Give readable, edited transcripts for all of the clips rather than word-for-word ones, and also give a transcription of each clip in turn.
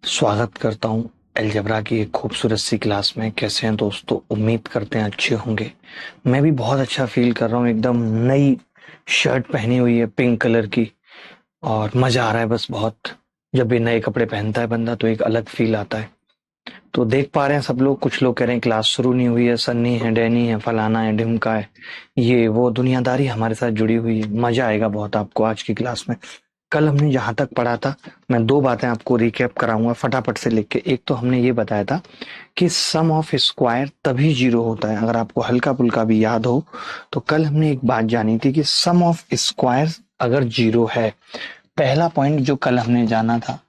स्वागत करता हूँ अलजेब्रा की एक खूबसूरत सी क्लास में। कैसे हैं दोस्तों? उम्मीद करते हैं अच्छे होंगे। मैं भी बहुत अच्छा फील कर रहा हूँ। एकदम नई शर्ट पहनी हुई है पिंक कलर की और मजा आ रहा है बस बहुत। जब भी नए कपड़े पहनता है बंदा तो एक अलग फील आता है। तो देख पा रहे हैं सब लोग, कुछ लोग कह रहे हैं क्लास शुरू नहीं हुई है, सन्नी है, डैनी है, फलाना है, ढिमका है, ये वो दुनियादारी हमारे साथ जुड़ी हुई है। मजा आएगा बहुत आपको आज की क्लास में। कल हमने जहां तक पढ़ा था, मैं दो बातें आपको रिकैप कराऊंगा फटाफट से लिख के। एक तो हमने ये बताया था कि सम ऑफ स्क्वायर तभी जीरो होता है, अगर आपको हल्का फुल्का भी याद हो तो कल हमने एक बात जानी थी कि सम ऑफ स्क्वायर अगर जीरो है। पहला पॉइंट जो कल हमने जाना था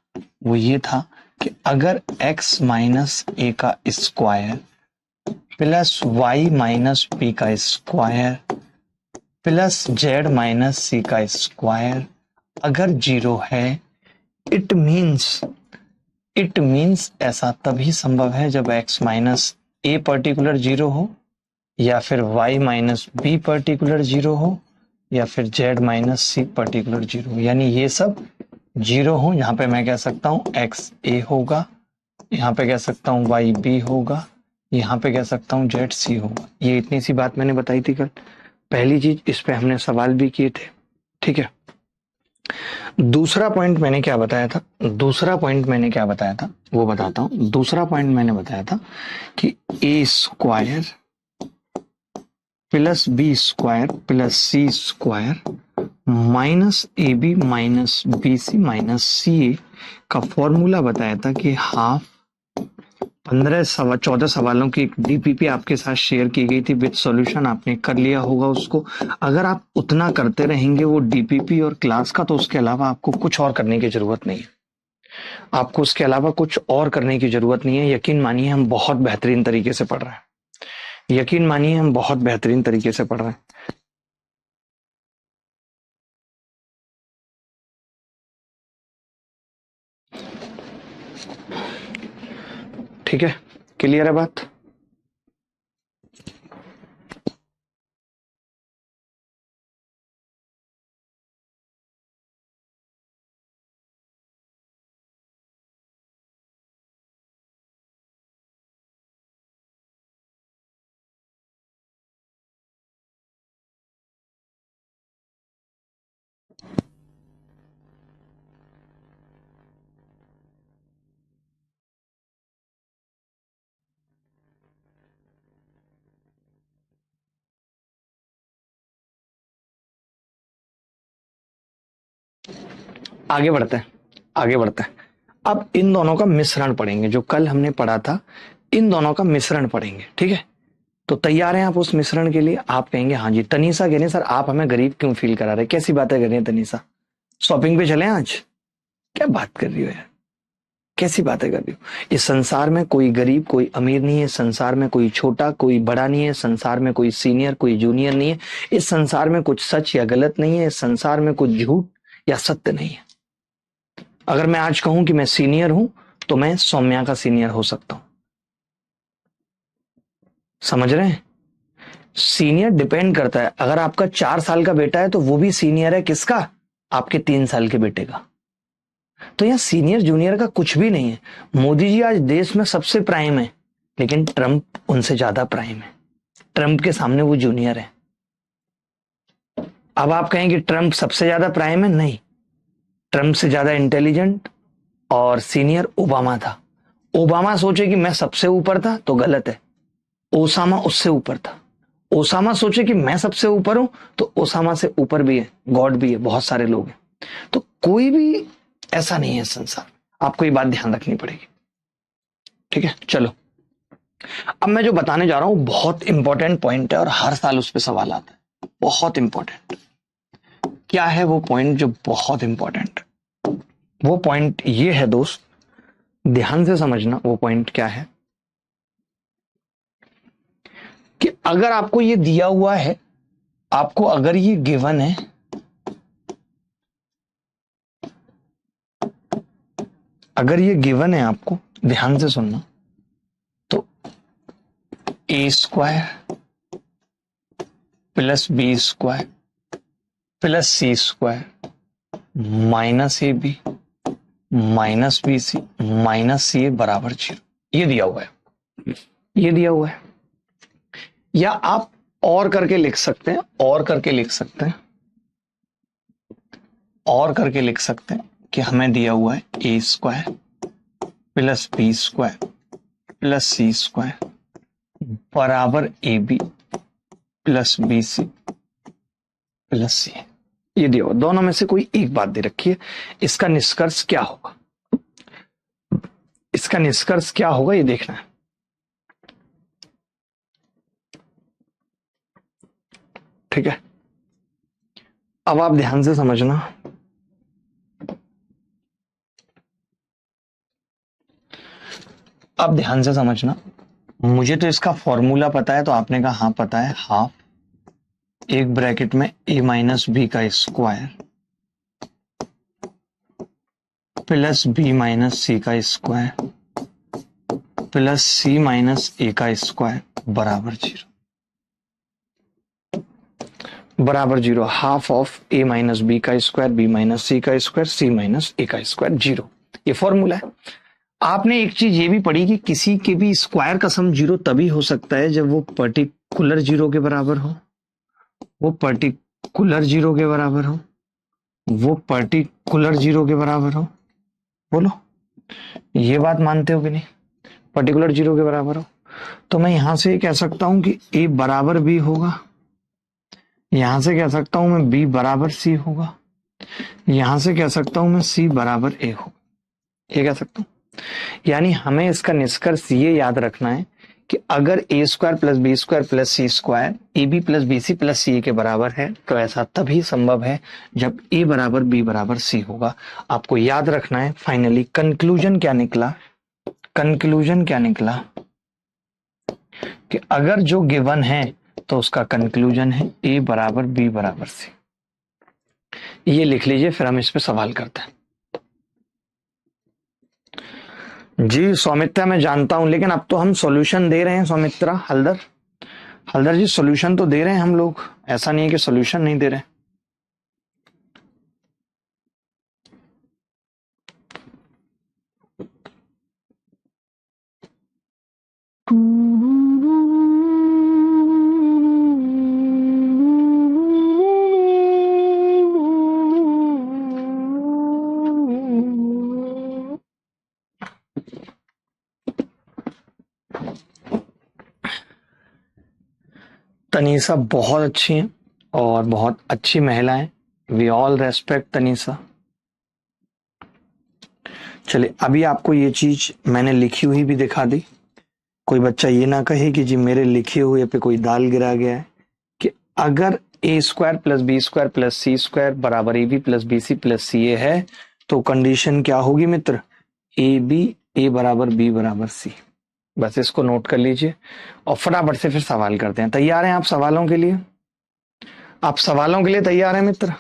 वो ये था कि अगर x माइनस ए का square plus y minus b का square plus z minus c का स्क्वायर अगर जीरो है, इट मीन्स ऐसा तभी संभव है जब x minus a particular zero हो, या फिर y minus be particular zero हो, या फिर z माइनस सी पर्टिकुलर जीरो हो। यानी ये सब जीरो हो। यहाँ पे मैं कह सकता हूँ x a होगा, यहाँ पे कह सकता हूँ y b होगा, यहाँ पे कह सकता हूँ z c होगा। ये इतनी सी बात मैंने बताई थी कल। पहली चीज, इस पे हमने सवाल भी किए थे, ठीक है। दूसरा पॉइंट मैंने क्या बताया था? वो बताता हूँ। दूसरा पॉइंट मैंने बताया था कि ए square plus B square plus C square minus A B minus B C minus C A का फॉर्मूला बताया था कि हाफ 14 सवालों की एक डीपीपी आपके साथ शेयर की गई थी विद सॉल्यूशन। आपने कर लिया होगा उसको। अगर आप उतना करते रहेंगे वो डीपीपी और क्लास का, तो उसके अलावा आपको कुछ और करने की जरूरत नहीं है। आपको उसके अलावा कुछ और करने की जरूरत नहीं है। यकीन मानिए हम बहुत बेहतरीन तरीके से पढ़ रहे हैं। यकीन मानिए हम बहुत बेहतरीन तरीके से पढ़ रहे हैं। ठीक है, क्लियर है बात? आगे बढ़ते हैं, आगे बढ़ते हैं। अब इन दोनों का मिश्रण पढ़ेंगे, जो कल हमने पढ़ा था। इन दोनों का मिश्रण पढ़ेंगे, ठीक है। तो तैयार हैं आप उस मिश्रण के लिए? आप कहेंगे हाँ जी। तनीषा कह रही है सर आप हमें गरीब क्यों फील करा रहे? कैसी बातें कर रही है तनीषा? शॉपिंग पे चले आज? क्या बात कर रही हो यार? कैसी बातें कर रही हो? इस संसार में कोई गरीब कोई अमीर नहीं है। संसार में कोई छोटा कोई बड़ा नहीं है। संसार में कोई सीनियर कोई जूनियर नहीं है। इस संसार में कुछ सच या गलत नहीं है। इस संसार में कुछ झूठ या सत्य नहीं है। अगर मैं आज कहूं कि मैं सीनियर हूं तो मैं सौम्या का सीनियर हो सकता हूं। समझ रहे हैं? सीनियर डिपेंड करता है। अगर आपका 4 साल का बेटा है तो वो भी सीनियर है किसका? आपके 3 साल के बेटे का। तो यहां सीनियर जूनियर का कुछ भी नहीं है। मोदी जी आज देश में सबसे प्राइम है, लेकिन ट्रंप उनसे ज्यादा प्राइम है। ट्रंप के सामने वो जूनियर है। अब आप कहेंगे ट्रंप सबसे ज्यादा प्राइम है? नहीं, ट्रंप से ज्यादा इंटेलिजेंट और सीनियर ओबामा था। ओबामा सोचे कि मैं सबसे ऊपर था तो गलत है। ओसामा उससे ऊपर था। ओसामा सोचे कि मैं सबसे ऊपर हूं तो ओसामा से ऊपर भी है, गॉड भी है, बहुत सारे लोग हैं। तो कोई भी ऐसा नहीं है संसार। आपको ये बात ध्यान रखनी पड़ेगी, ठीक है। चलो, अब मैं जो बताने जा रहा हूं बहुत इंपॉर्टेंट पॉइंट है और हर साल उस पर सवाल आता है। बहुत इंपॉर्टेंट। क्या है वो पॉइंट जो बहुत इंपॉर्टेंट है? वो पॉइंट ये है दोस्त, ध्यान से समझना। वो पॉइंट क्या है कि अगर आपको ये दिया हुआ है, आपको अगर ये गिवन है, अगर ये गिवन है आपको, ध्यान से सुनना, तो ए square plus B square plus C square minus A B minus B C minus C A बराबर 0। ये दिया हुआ है, ये दिया हुआ है। या आप और करके लिख सकते हैं, और करके लिख सकते हैं, और करके लिख सकते हैं कि हमें दिया हुआ है ए square plus B square plus सी स्क्वायर बराबर A B plus B C plus C. ये दिया हुआ, दोनों में से कोई एक बात दे रखी है। इसका निष्कर्ष क्या होगा, इसका निष्कर्ष क्या होगा ये देखना है। ठीक है, अब आप ध्यान से समझना। अब ध्यान से समझना, मुझे तो इसका फॉर्मूला पता है, तो आपने कहा हाँ पता है। हाफ एक ब्रैकेट में ए माइनस बी का square plus b minus c का square plus c minus a का स्क्वायर बराबर 0, बराबर 0। Half of a minus b का स्क्वायर बी माइनस सी का स्क्वायर सी माइनस ए का स्क्वायर 0। ये फॉर्मूला है। आपने एक चीज ये भी पढ़ी कि किसी के भी स्क्वायर का सम 0 तभी हो सकता है जब वो पर्टिकुलर 0 के बराबर हो, वो पर्टिकुलर 0 के बराबर हो, वो पर्टिकुलर 0 के बराबर हो। बोलो, ये बात मानते हो कि नहीं? पर्टिकुलर 0 के बराबर हो तो मैं यहां से कह सकता हूं कि ए बराबर बी होगा, यहां से कह सकता हूं मैं बी बराबर सी होगा, यहां से कह सकता हूं मैं सी बराबर ए होगा। ये कह सकता हूं। यानी हमें इसका निष्कर्ष ये याद रखना है कि अगर A square plus B square plus C square A B plus B C plus सी ए के बराबर है तो ऐसा तभी संभव है जब ए बराबर बी बराबर सी होगा। आपको याद रखना है। फाइनली कंक्लूजन क्या निकला, कंक्लूजन क्या निकला कि अगर जो गिवन है तो उसका कंक्लूजन है ए बराबर बी बराबर सी। ये लिख लीजिए, फिर हम इस पे सवाल करते हैं। जी सौमित्रा मैं जानता हूं, लेकिन अब तो हम सॉल्यूशन दे रहे हैं। सौमित्रा हल्दर, हल्दर जी सॉल्यूशन तो दे रहे हैं हम लोग, ऐसा नहीं है कि सॉल्यूशन नहीं दे रहे। तनीषा बहुत अच्छी है और बहुत अच्छी महिला है। We all respect Tanisha. चलिए अभी आपको ये चीज मैंने लिखी हुई भी दिखा दी। कोई बच्चा ये ना कहे कि जी मेरे लिखे हुए पे कोई दाल गिरा गया है। कि अगर A square plus B square plus C square बराबर A B plus B C plus C A है तो कंडीशन क्या होगी मित्र, ए बी ए बराबर बी बराबर सी। बस इसको नोट कर लीजिए और फटाफट से फिर सवाल करते हैं। तैयार हैं आप सवालों के लिए? आप सवालों के लिए तैयार हैं मित्र?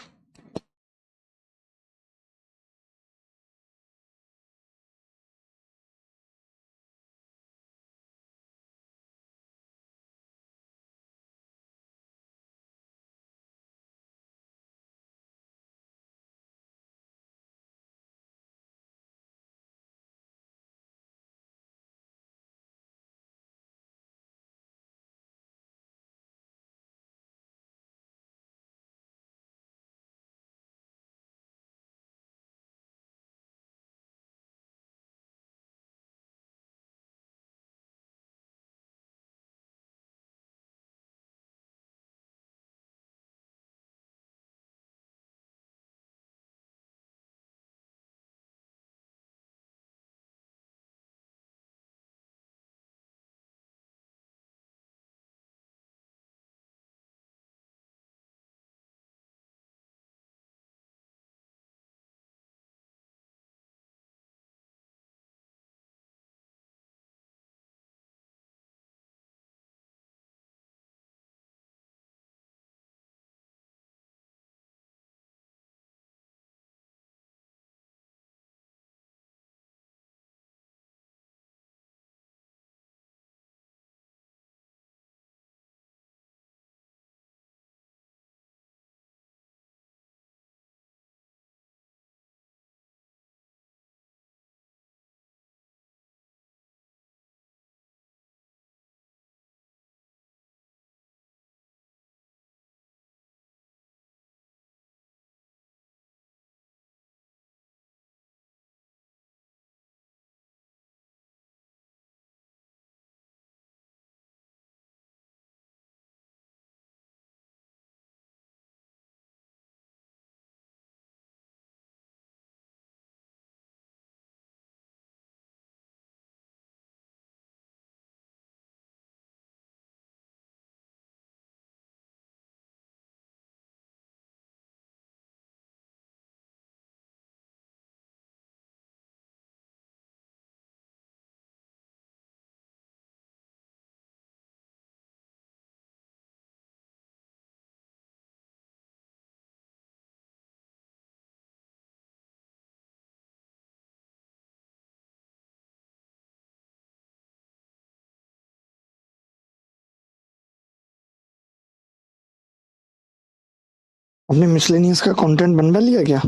अपने मिसलेनियस का कंटेंट बनवा लिया क्या?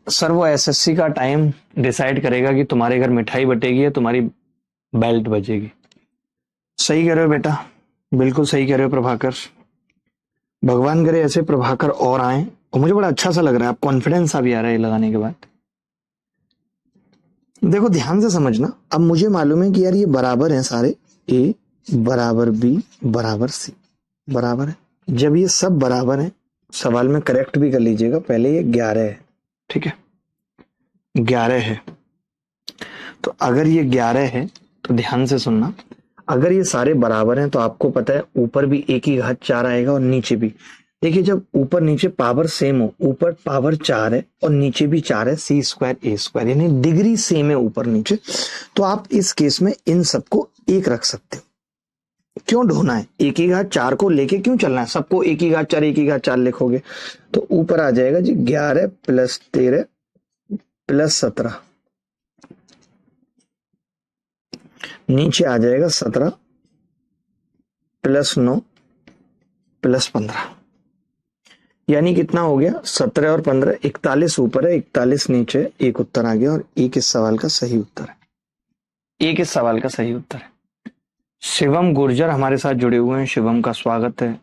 सर वो एसएससी का टाइम डिसाइड करेगा कि तुम्हारे घर मिठाई बटेगी या तुम्हारी बेल्ट बजेगी। सही कह रहे हो बेटा, बिल्कुल सही कह रहे हो प्रभाकर। भगवान करे ऐसे प्रभाकर और आए, और मुझे बड़ा अच्छा सा लग रहा है, आप कॉन्फिडेंस सा भी आ रहा है ये लगाने के बाद। देखो ध्यान से समझना, अब मुझे मालूम है कि यार ये बराबर हैं सारे, ए बराबर बी बराबर सी बराबर है। जब ये सब बराबर है, सवाल में करेक्ट भी कर लीजिएगा, पहले ये 11 है, ठीक है, 11 है। तो अगर ये 11 है तो ध्यान से सुनना, अगर ये सारे बराबर हैं तो आपको पता है ऊपर भी एक ही घात 4 आएगा और नीचे भी। देखिए जब ऊपर नीचे पावर सेम हो, ऊपर पावर 4 है और नीचे भी 4 है, सी स्क्वायर ए स्क्वायर, यानी डिग्री सेम है ऊपर नीचे, तो आप इस केस में इन सबको एक रख सकते हो। क्यों ढूंढना है, एक ही घात 4 को लेके क्यों चलना है, सबको एक ही घात 4 एक ही घात 4 लिखोगे तो ऊपर आ जाएगा जी 11 प्लस 13 प्लस 17, नीचे आ जाएगा 17 प्लस 9 प्लस 15, यानी कितना हो गया 17 और 15, 41 ऊपर है 41 नीचे, एक उत्तर आ गया और एक इस सवाल का सही उत्तर है, एक इस सवाल का सही उत्तर है। शिवम गुर्जर हमारे साथ जुड़े हुए हैं, शिवम का स्वागत है।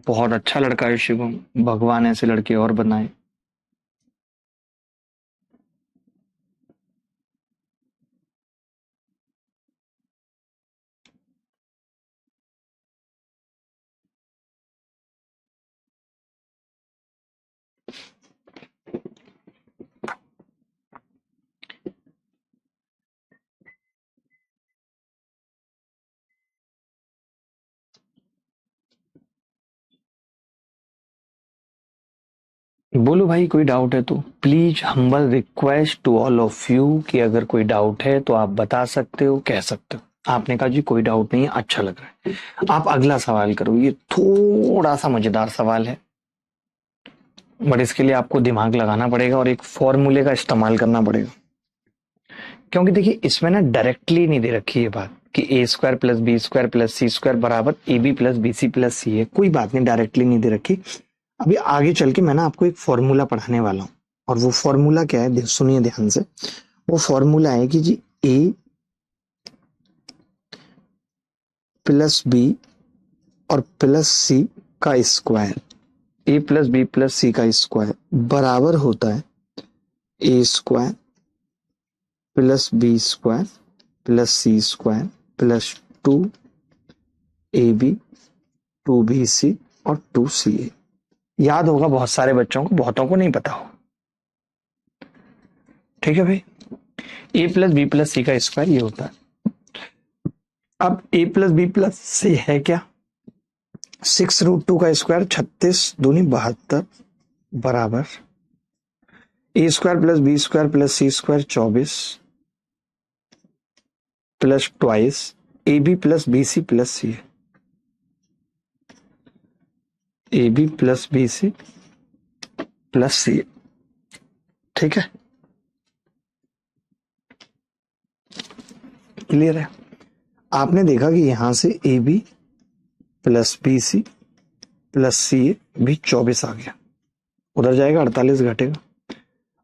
बहुत अच्छा लड़का है शिवम, भगवान ऐसे लड़के और बनाए। बोलो भाई कोई डाउट है तो please, humble request to all of you कि अगर कोई डाउट है तो आप बता सकते हो, कह सकते हो। आपने कहा जी कोई डाउट नहीं है, अच्छा लग रहा है, आप अगला सवाल करो। ये थोड़ा सा मजेदार सवाल है, बट इसके लिए आपको दिमाग लगाना पड़ेगा और एक फॉर्मूले का इस्तेमाल करना पड़ेगा, क्योंकि देखिए इसमें ना डायरेक्टली नहीं दे रखी है बात कि ए square plus B square plus सी स्क्वायर बराबर A B plus B C plus C है, कोई बात नहीं, डायरेक्टली नहीं दे रखी। अभी आगे चल के मैं ना आपको एक फॉर्मूला पढ़ाने वाला हूँ, और वो फॉर्मूला क्या है सुनिए ध्यान से। वो फॉर्मूला है कि जी ए प्लस बी और प्लस सी का square, A plus B plus सी का स्क्वायर बराबर होता है ए square plus B square plus सी स्क्वायर प्लस 2ab 2bc और 2ca। याद होगा बहुत सारे बच्चों को, बहुतों को नहीं पता हो, ठीक है भाई। ए प्लस बी प्लस सी का स्क्वायर ये होता है। अब A plus B plus C है क्या, 6√2 का स्क्वायर 36 दूनी 72 बराबर A square plus B square plus C square 24 plus twice A B plus B C plus C, A B plus B C plus C, ठीक है, क्लियर है। आपने देखा कि यहां से A B plus B C plus सी भी 24 आ गया, उधर जाएगा 48 घटेगा।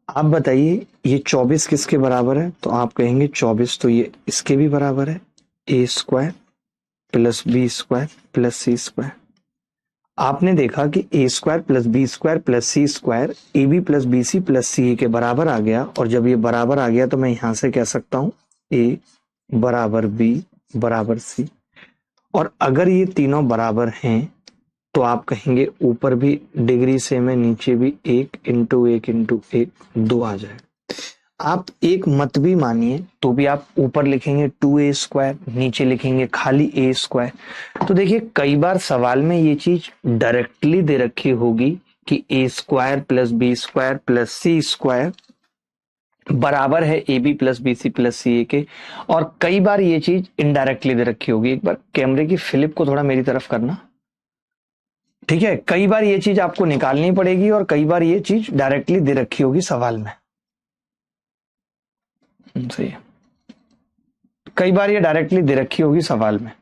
आप बताइए ये 24 किसके बराबर है, तो आप कहेंगे 24 तो ये इसके भी बराबर है, ए square plus B square plus सी स्क्वायर। आपने देखा कि ए square plus B square plus C square A B plus B C plus c के बराबर आ गया, और जब ये बराबर आ गया तो मैं यहां से कह सकता हूं ए बराबर बी बराबर सी, और अगर ये तीनों बराबर हैं तो आप कहेंगे ऊपर भी डिग्री सेम है, नीचे भी 1 × 1 × 1 2 आ जाए। आप एक मत भी मानिए तो भी आप ऊपर लिखेंगे 2a स्क्वायर, नीचे लिखेंगे खाली a स्क्वायर। तो देखिए कई बार सवाल में ये चीज डायरेक्टली दे रखी होगी कि a square plus B square plus C square बराबर है a B plus B C plus सी ए के, और कई बार ये चीज इनडायरेक्टली दे रखी होगी। एक बार कैमरे की फ्लिप को थोड़ा मेरी तरफ करना, ठीक है। कई बार ये चीज आपको निकालनी पड़ेगी और कई बार ये चीज डायरेक्टली दे रखी होगी सवाल में। सही है। कई बार ये डायरेक्टली दे रखी होगी सवाल में।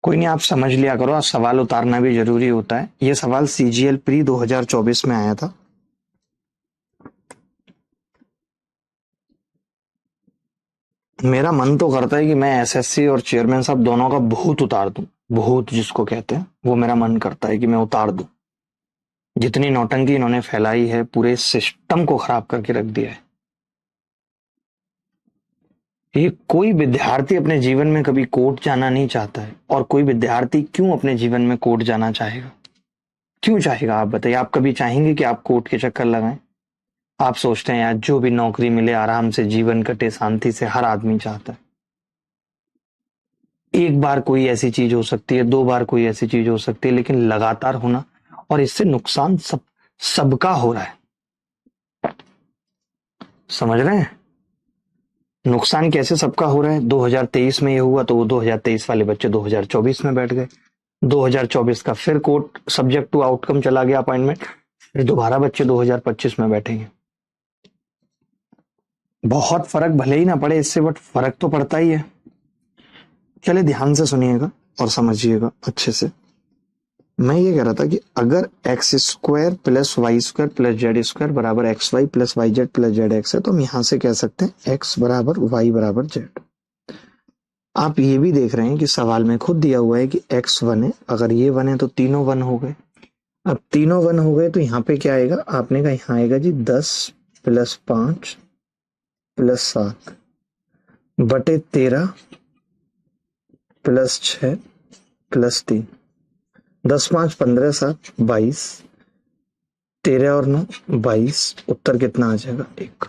कोई नहीं, आप समझ लिया करो, आप सवाल उतारना भी जरूरी होता है। ये सवाल सीजीएल प्री 2024 में आया था। मेरा मन तो करता है कि मैं एसएससी और चेयरमैन साहब दोनों का भूत उतार दूं। भूत जिसको कहते हैं, वो मेरा मन करता है कि मैं उतार दूं। जितनी नौटंकी इन्होंने फैलाई है, पूरे सिस्टम को खराब करके रख दिया है। ये कोई विद्यार्थी अपने जीवन में कभी कोर्ट जाना नहीं चाहता है, और कोई विद्यार्थी क्यों अपने जीवन में कोर्ट जाना चाहेगा? क्यों चाहेगा आप बताइए? आप कभी चाहेंगे कि आप कोर्ट के चक्कर लगाएं? आप सोचते हैं यार जो भी नौकरी मिले, आराम से जीवन कटे, शांति से, हर आदमी चाहता है। एक बार कोई ऐसी चीज हो सकती है, दो बार कोई ऐसी चीज हो सकती है, लेकिन लगातार होना, और इससे नुकसान सबका हो रहा है। समझ रहे हैं नुकसान कैसे सबका हो रहा है? 2023 में ये हुआ तो वो 2023 वाले बच्चे 2024 में बैठ गए। 2024 का फिर कोर्ट सब्जेक्ट टू आउटकम चला गया अपॉइंटमेंट, फिर दोबारा बच्चे 2025 में बैठेंगे। बहुत फर्क भले ही ना पड़े इससे, बट फर्क तो पड़ता ही है। चले ध्यान से सुनिएगा। और समझिएगा अच्छे से। मैं ये कह रहा था कि अगर x square plus y square plus z square बराबर x y plus y z plus z x है, तो हम यहां से कह सकते हैं एक्स बराबर वाई बराबर जेड। आप ये भी देख रहे हैं कि सवाल में खुद दिया हुआ है कि एक्स वन है, अगर ये वन है तो तीनों वन हो गए। अब तीनों वन हो गए तो यहाँ पे क्या आएगा, आपने कहा यहाँ आएगा जी 10 प्लस 5 प्लस 7 बटे 13 प्लस 6 प्लस 3। 10 5 15 7 22, 13 और 9 22। उत्तर कितना आ जाएगा, 1।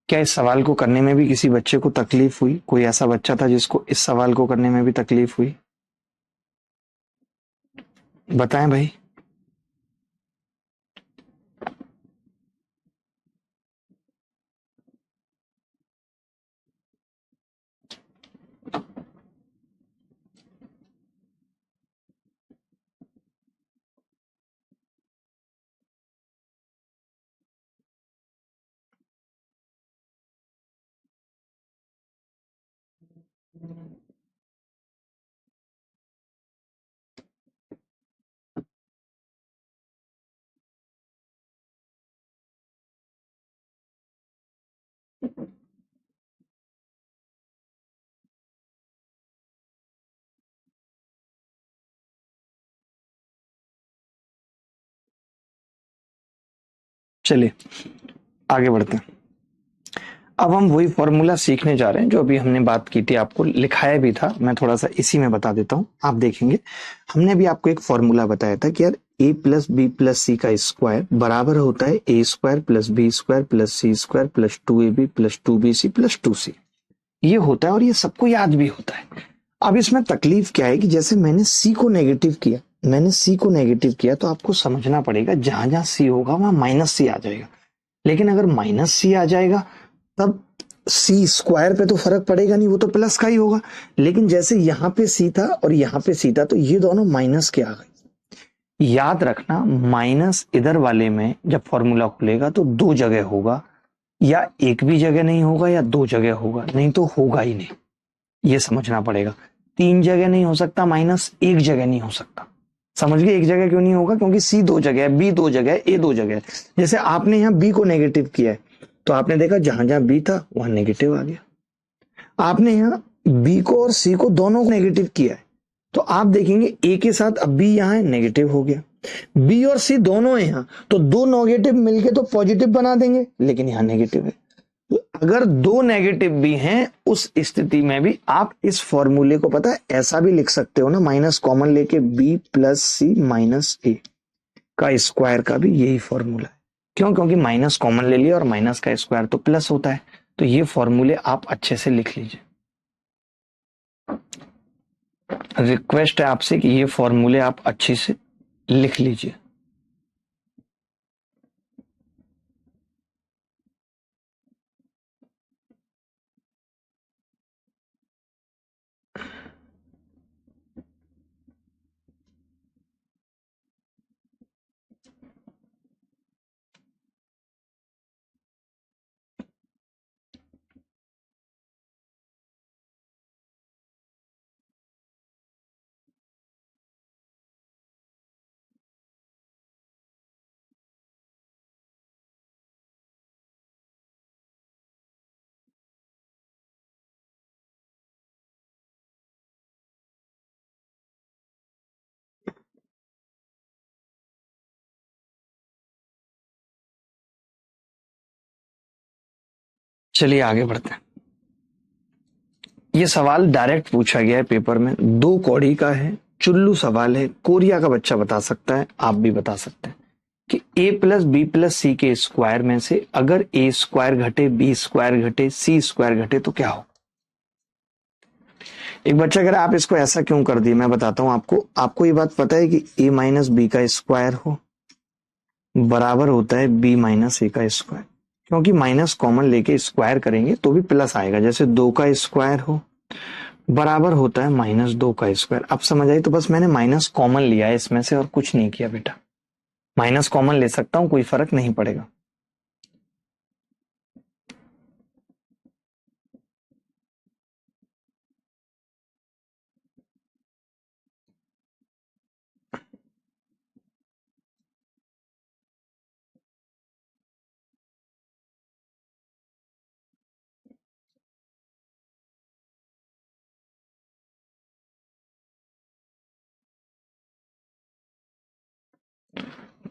क्या इस सवाल को करने में भी किसी बच्चे को तकलीफ हुई? कोई ऐसा बच्चा था जिसको इस सवाल को करने में भी तकलीफ हुई? बताएं भाई। चलिए आगे बढ़ते हैं। अब हम वही फॉर्मूला सीखने जा रहे हैं जो अभी हमने बात की थी, आपको लिखाया भी था। मैं थोड़ा सा इसी में बता देता हूं, आप देखेंगे। हमने भी आपको एक फॉर्मूला बताया था कि यार a प्लस बी प्लस सी का स्क्वायर बराबर होता है ए square plus B square plus सी square plus 2ab plus 2bc plus 2c। ये होता है और ये सबको याद भी होता है। अब इसमें तकलीफ क्या है कि जैसे मैंने सी को नेगेटिव किया, तो आपको समझना पड़ेगा जहां जहां सी होगा वहां माइनस सी आ जाएगा। लेकिन अगर माइनस सी आ जाएगा तब सी स्क्वायर पे तो फर्क पड़ेगा नहीं, वो तो प्लस का ही होगा। लेकिन जैसे यहाँ पे सी था और यहाँ पे सी था तो ये दोनों माइनस के आ गए। याद रखना, माइनस इधर वाले में जब फॉर्मूला खुलेगा तो दो जगह होगा, या एक भी जगह नहीं होगा या दो जगह होगा, नहीं तो होगा ही नहीं। ये समझना पड़ेगा। तीन जगह नहीं हो सकता माइनस, एक जगह नहीं हो सकता। समझ गए? एक जगह क्यों नहीं होगा? क्योंकि सी दो जगह है, बी दो जगह है, ए दो जगह है। जैसे आपने यहाँ बी को नेगेटिव किया है तो आपने देखा जहां जहां बी था वहां नेगेटिव आ गया। आपने यहाँ बी को और सी को दोनों को नेगेटिव किया है तो आप देखेंगे ए के साथ अब बी यहाँ है, नेगेटिव हो गया। बी और सी दोनों है यहाँ तो दो नेगेटिव मिलके तो पॉजिटिव बना देंगे, लेकिन यहाँ नेगेटिव है। तो अगर दो नेगेटिव भी हैं उस स्थिति में भी आप इस फॉर्मूले को पता है ऐसा भी लिख सकते हो ना, माइनस कॉमन लेके B plus c minus a का स्क्वायर का भी यही फॉर्मूला है। क्यों? क्योंकि माइनस कॉमन ले लिया और माइनस का स्क्वायर तो प्लस होता है। तो ये फॉर्मूले आप अच्छे से लिख लीजिए। रिक्वेस्ट है आपसे कि ये फॉर्मूले आप अच्छे से लिख लीजिए। चलिए आगे बढ़ते हैं। ये सवाल डायरेक्ट पूछा गया है पेपर में, दो कौड़ी का है, चुल्लू सवाल है, कोरिया का बच्चा बता सकता है, आप भी बता सकते हैं कि a plus B plus c के स्क्वायर में से अगर a स्क्वायर घटे बी स्क्वायर घटे सी स्क्वायर घटे तो क्या हो। एक बच्चा कह रहा है आप इसको ऐसा क्यों कर दिए, मैं बताता हूं आपको। आपको ये बात पता है कि a माइनस बी का स्क्वायर हो बराबर होता है b माइनस ए का स्क्वायर, क्योंकि माइनस कॉमन लेके स्क्वायर करेंगे तो भी प्लस आएगा। जैसे दो का स्क्वायर हो बराबर होता है माइनस दो का स्क्वायर। अब समझ आई? तो बस मैंने माइनस कॉमन लिया है इसमें से और कुछ नहीं किया बेटा। माइनस कॉमन ले सकता हूं, कोई फर्क नहीं पड़ेगा।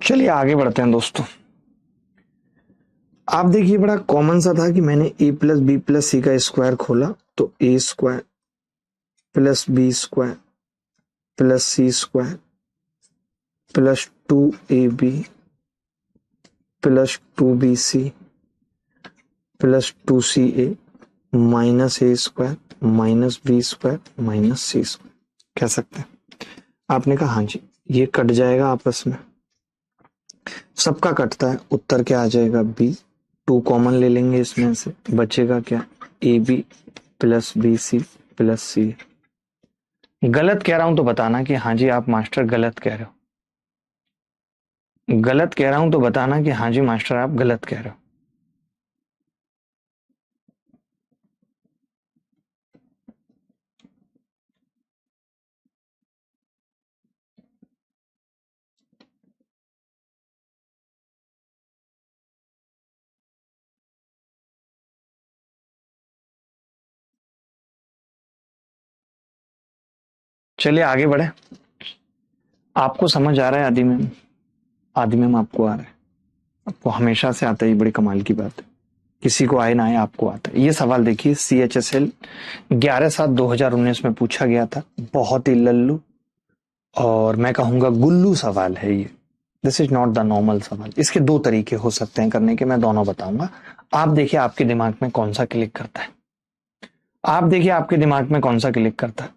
चलिए आगे बढ़ते हैं दोस्तों। आप देखिए बड़ा कॉमन सा था कि मैंने ए प्लस बी प्लस सी का स्क्वायर खोला तो ए square plus B square plus C square plus 2ab plus 2bc plus 2ca minus a square minus b square minus c square कह सकते हैं। आपने कहा हाँ जी, ये कट जाएगा आपस में, सबका कटता है, उत्तर क्या आ जाएगा बी। 2 कॉमन ले लेंगे इसमें से, बचेगा क्या a B plus B C plus c. गलत कह रहा हूं तो बताना कि हाँ जी आप मास्टर गलत कह रहे हो। गलत कह रहा हूं तो बताना कि हाँ जी मास्टर आप गलत कह रहे हो। चलिए आगे बढ़े। आपको समझ आ रहा है आदि में? आदि में आपको आ रहा है? आपको हमेशा से आता है, ये बड़ी कमाल की बात है। किसी को आए ना आए आपको आता है। ये सवाल देखिए, CHSL 11/7/2019 में पूछा गया था। बहुत ही लल्लू और मैं कहूंगा गुल्लू सवाल है ये। This is not the normal सवाल। इसके 2 तरीके हो सकते हैं करने के, मैं दोनों बताऊंगा। आप देखिए आपके दिमाग में कौन सा क्लिक करता है। आप देखिए आपके दिमाग में कौन सा क्लिक करता है।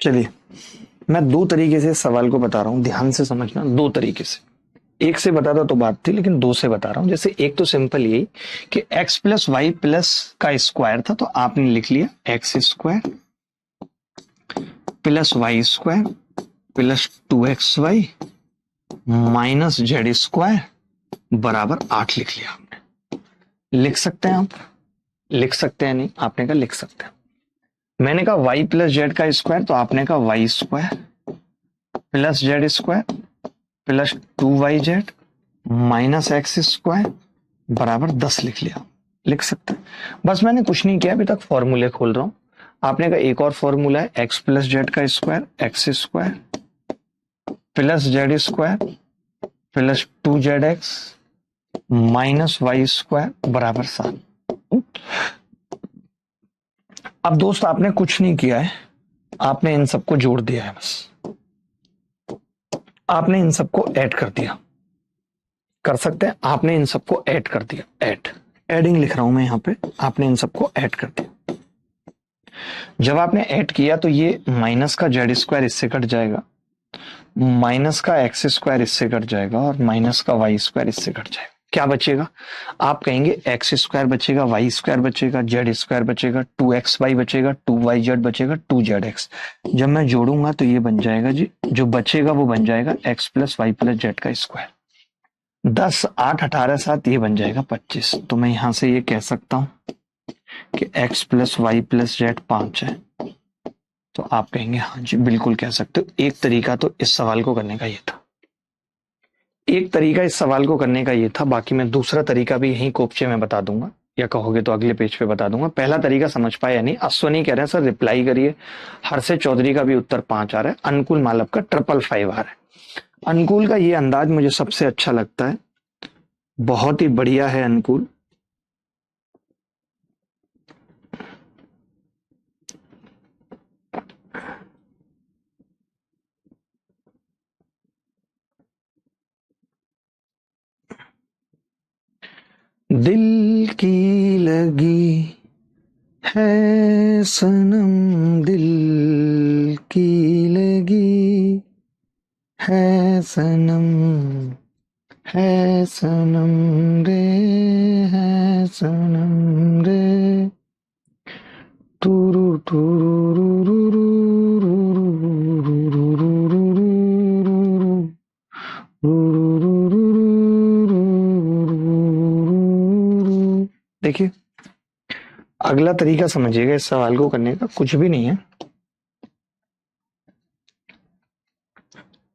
चलिए मैं 2 तरीके से सवाल को बता रहा हूं, ध्यान से समझना। 2 तरीके से, एक से बताता तो बात थी, लेकिन 2 से बता रहा हूं। जैसे एक तो सिंपल यही कि x प्लस वाई प्लस का स्क्वायर था, तो आपने लिख लिया x square plus y square plus 2xy minus z square बराबर 8 लिख लिया आपने। लिख सकते हैं आप? लिख सकते हैं नहीं? आपने कहा लिख सकते हैं। मैंने कहा y प्लस जेड का स्क्वायर, तो आपने कहा y square plus z square plus 2yz minus x square बराबर 10 लिख लिया। लिख सकते हैं। बस मैंने कुछ नहीं किया, अभी तक फॉर्मूले खोल रहा हूं। आपने कहा एक और फॉर्मूला है, एक्स प्लस जेड का square x square plus z square plus 2zx minus y square बराबर 7। अब दोस्त आपने कुछ नहीं किया है, आपने इन सबको जोड़ दिया है। बस आपने इन सबको ऐड कर दिया। कर सकते हैं, आपने इन सबको ऐड कर दिया। ऐड, एडिंग लिख रहा हूं मैं यहां पे। आपने इन सबको ऐड कर दिया। जब आपने ऐड किया तो ये माइनस का जेड स्क्वायर इससे कट जाएगा, माइनस का एक्स स्क्वायर इससे कट जाएगा और माइनस का वाई स्क्वायर इससे कट जाएगा। क्या बचेगा? आप कहेंगे एक्स स्क्वायर बचेगा, वाई स्क्वायर बचेगा, जेड स्क्वायर बचेगा, 2xy बचेगा, 2yz बचेगा, 2zx। जब मैं जोड़ूंगा तो ये बन जाएगा जी, जो बचेगा वो बन जाएगा x plus y plus z का स्क्वायर। 10 8 18 7 ये बन जाएगा 25। तो मैं यहां से ये कह सकता हूं कि x plus y plus z 5 है। तो आप कहेंगे हाँ जी बिल्कुल कह सकते हो। एक तरीका तो इस सवाल को करने का ये था। एक तरीका इस सवाल को करने का ये था, बाकी मैं दूसरा तरीका भी यहीं कोपचे में बता दूंगा, या कहोगे तो अगले पेज पे बता दूंगा। पहला तरीका समझ पाए या नहीं? अश्वनी कह रहे हैं सर रिप्लाई करिए। हर्षित चौधरी का भी उत्तर 5 आ रहा है। अनुकूल मालव का 555 आ रहा है। अनुकूल का ये अंदाज मुझे सबसे अच्छा लगता है, बहुत ही बढ़िया है अनुकूल। दिल की लगी है सनम, दिल की लगी है सनम, है सनम रे, है सनम रे, टूरू टूरू रू रू रू रू रू रू रू रू रू रू रू रू रू रू। देखिए, अगला तरीका समझिएगा इस सवाल को करने का, कुछ भी नहीं है।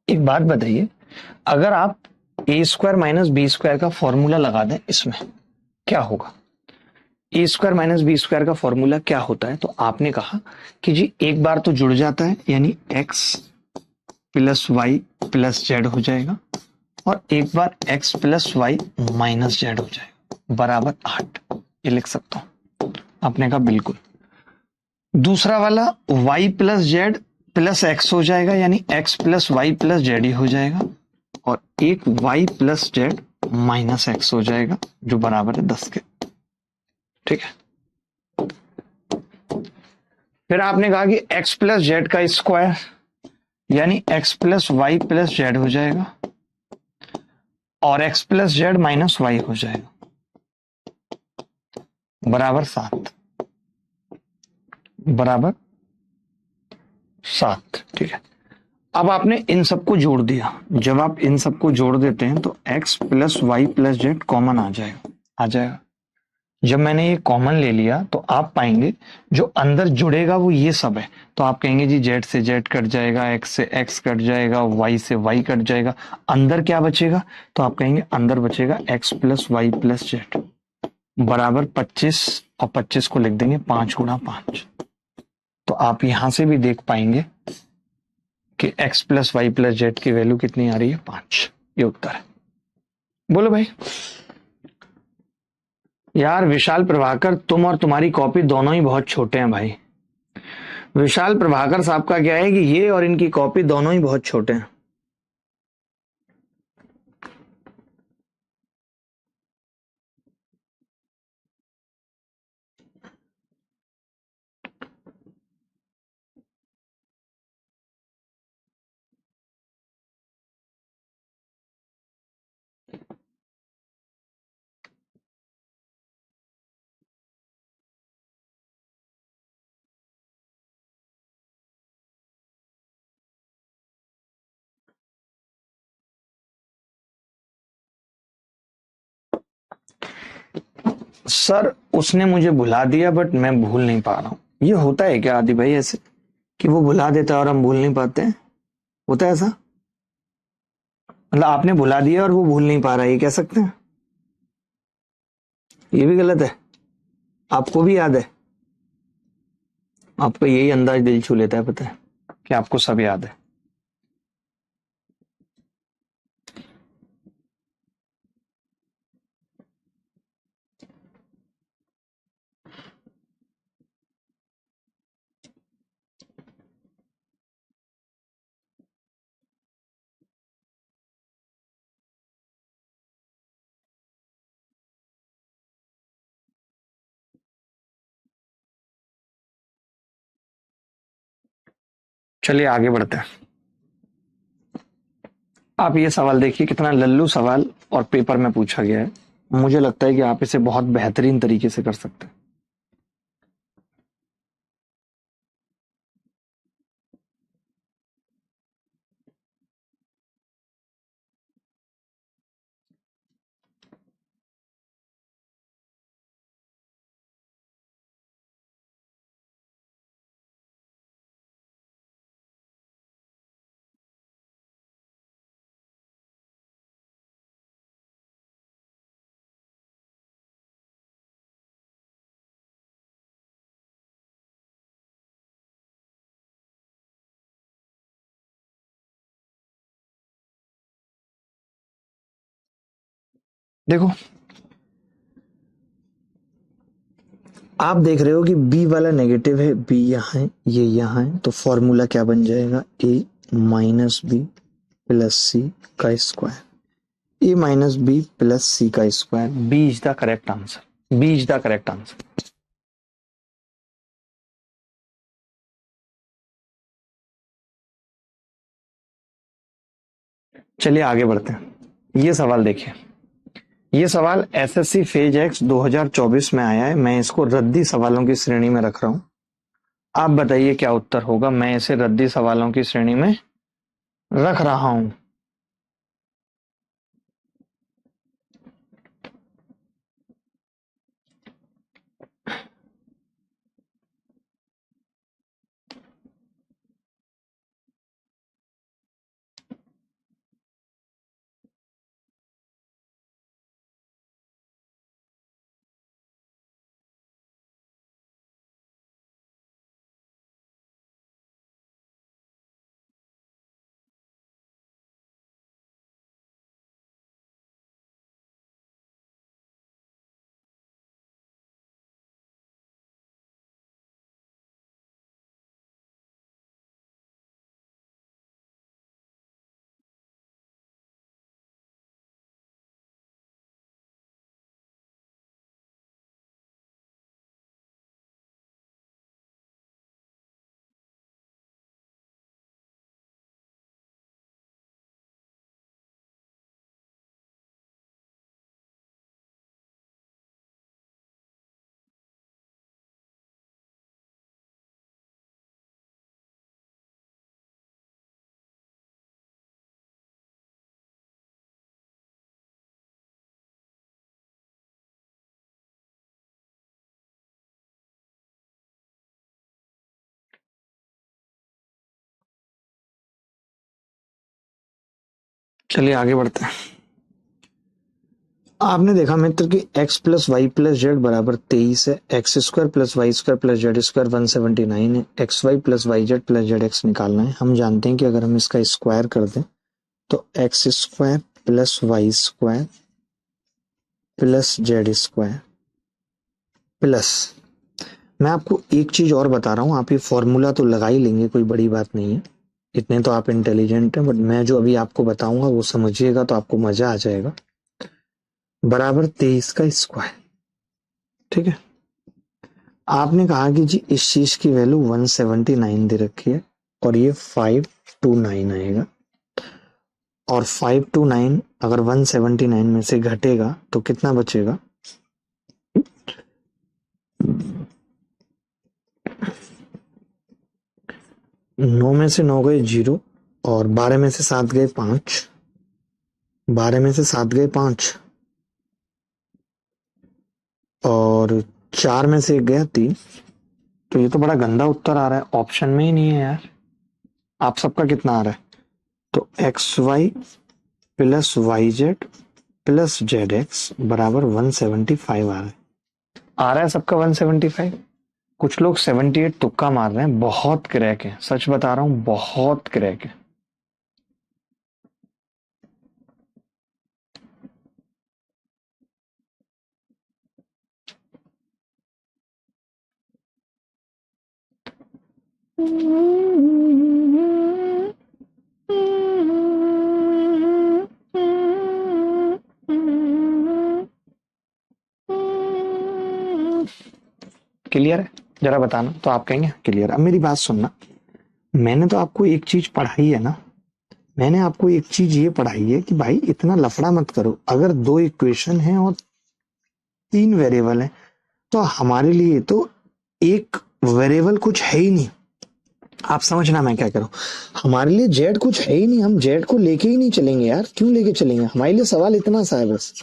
एक बात बताइए, अगर आप ए स्क्वायर माइनस बी स्क्वायर का फॉर्मूला लगा दें, इसमें क्या होगा? ए स्क्वायर माइनस बी स्क्वायर का फॉर्मूला क्या होता है? तो आपने कहा कि जी एक बार तो जुड़ जाता है, यानी x plus y plus z हो जाएगा, और एक बार x plus y minus z हो जाएगा, बराबर 8। ये लिख सकता हूं। आपने कहा बिल्कुल। दूसरा वाला y plus z plus x हो जाएगा, यानी x plus y plus z ही हो जाएगा, और एक y plus z minus x हो जाएगा, जो बराबर है 10 के। ठीक है। फिर आपने कहा कि एक्स प्लस जेड का स्क्वायर, यानी x plus y plus z हो जाएगा, और x plus z minus y हो जाएगा, बराबर 7। बराबर 7। ठीक है। अब आपने इन सबको जोड़ दिया। जब आप इन सबको जोड़ देते हैं तो x plus y plus z common आ जाएगा। आ जाएगा। जब मैंने ये कॉमन ले लिया तो आप पाएंगे जो अंदर जुड़ेगा वो ये सब है। तो आप कहेंगे जी जेड से जेड कट जाएगा, एक्स से एक्स कट जाएगा, वाई से वाई कट जाएगा, अंदर क्या बचेगा? तो आप कहेंगे अंदर बचेगा x plus y plus z, बराबर 25, और 25 को लिख देंगे 5 गुणा 5। तो आप यहां से भी देख पाएंगे कि x plus y plus z की वैल्यू कितनी आ रही है? 5। ये उत्तर है। बोलो भाई। यार विशाल प्रभाकर, तुम और तुम्हारी कॉपी दोनों ही बहुत छोटे हैं भाई। विशाल प्रभाकर साहब का क्या है कि ये और इनकी कॉपी दोनों ही बहुत छोटे हैं। सर उसने मुझे भुला दिया, बट मैं भूल नहीं पा रहा हूँ। ये होता है क्या आदि भाई ऐसे कि वो भुला देता है और हम भूल नहीं पाते हैं? होता है ऐसा? मतलब आपने भुला दिया और वो भूल नहीं पा रहा है, ये कह सकते हैं? ये भी गलत है? आपको भी याद है? आपका यही अंदाज दिल छू लेता है, पता है कि आपको सब याद है। चलिए आगे बढ़ते हैं। आप ये सवाल देखिए, कितना लल्लू सवाल और पेपर में पूछा गया है। मुझे लगता है कि आप इसे बहुत बेहतरीन तरीके से कर सकते हैं। देखो, आप देख रहे हो कि b वाला नेगेटिव है, b यहाँ है, ये यहाँ है, तो फॉर्मूला क्या बन जाएगा, a माइनस बी प्लस सी का square. a minus b plus सी का square, b is the correct answer, b is the correct answer. चलिए आगे बढ़ते हैं। ये सवाल देखिए, ये सवाल एसएससी फेज एक्स 2024 में आया है। मैं इसको रद्दी सवालों की श्रेणी में रख रहा हूं। आप बताइए क्या उत्तर होगा। मैं इसे रद्दी सवालों की श्रेणी में रख रहा हूं। चलिए आगे बढ़ते हैं। आपने देखा मित्र कि x plus y plus z बराबर 23 है, x square plus y square plus z square 179 है, x y plus y z plus z x निकालना है। हम जानते हैं कि अगर हम इसका स्क्वायर कर दें तो x square plus y square plus z square plus, मैं आपको एक चीज और बता रहा हूं, आप ये फॉर्मूला तो लगा ही लेंगे, कोई बड़ी बात नहीं है, इतने तो आप इंटेलिजेंट हैं, बट मैं जो अभी आपको बताऊंगा वो समझिएगा तो आपको मजा आ जाएगा। बराबर 23 का स्क्वायर, ठीक है। आपने कहा कि जी इस चीज की वैल्यू 179 दे रखी है और ये 529 आएगा, और 529 अगर 179 में से घटेगा तो कितना बचेगा, 9 में से 9 गए 0, और 12 में से 7 गए 5, 12 में से 7 गए 5, और 4 में से 1 गया 3। तो ये तो बड़ा गंदा उत्तर आ रहा है, ऑप्शन में ही नहीं है यार। आप सबका कितना आ रहा है, तो x y plus y z plus z x बराबर 175 आ रहा है सबका 175। कुछ लोग 78 तुक्का मार रहे हैं, बहुत क्रैक है, सच बता रहा हूं, बहुत क्रैक है। क्लियर है, जरा बताना तो आप कहेंगे क्लियर। अब मेरी बात सुनना, मैंने तो आपको एक चीज पढ़ाई है ना, मैंने आपको एक चीज ये पढ़ाई है कि भाई इतना लफड़ा मत करो। अगर दो इक्वेशन है और 3 वेरिएबल है तो हमारे लिए तो एक वेरिएबल कुछ है ही नहीं। आप समझना मैं क्या करूं, हमारे लिए जेड कुछ है ही नहीं, हम जेड को लेके ही नहीं चलेंगे यार, क्यों लेके चलेंगे, हमारे लिए सवाल इतना सा है बस।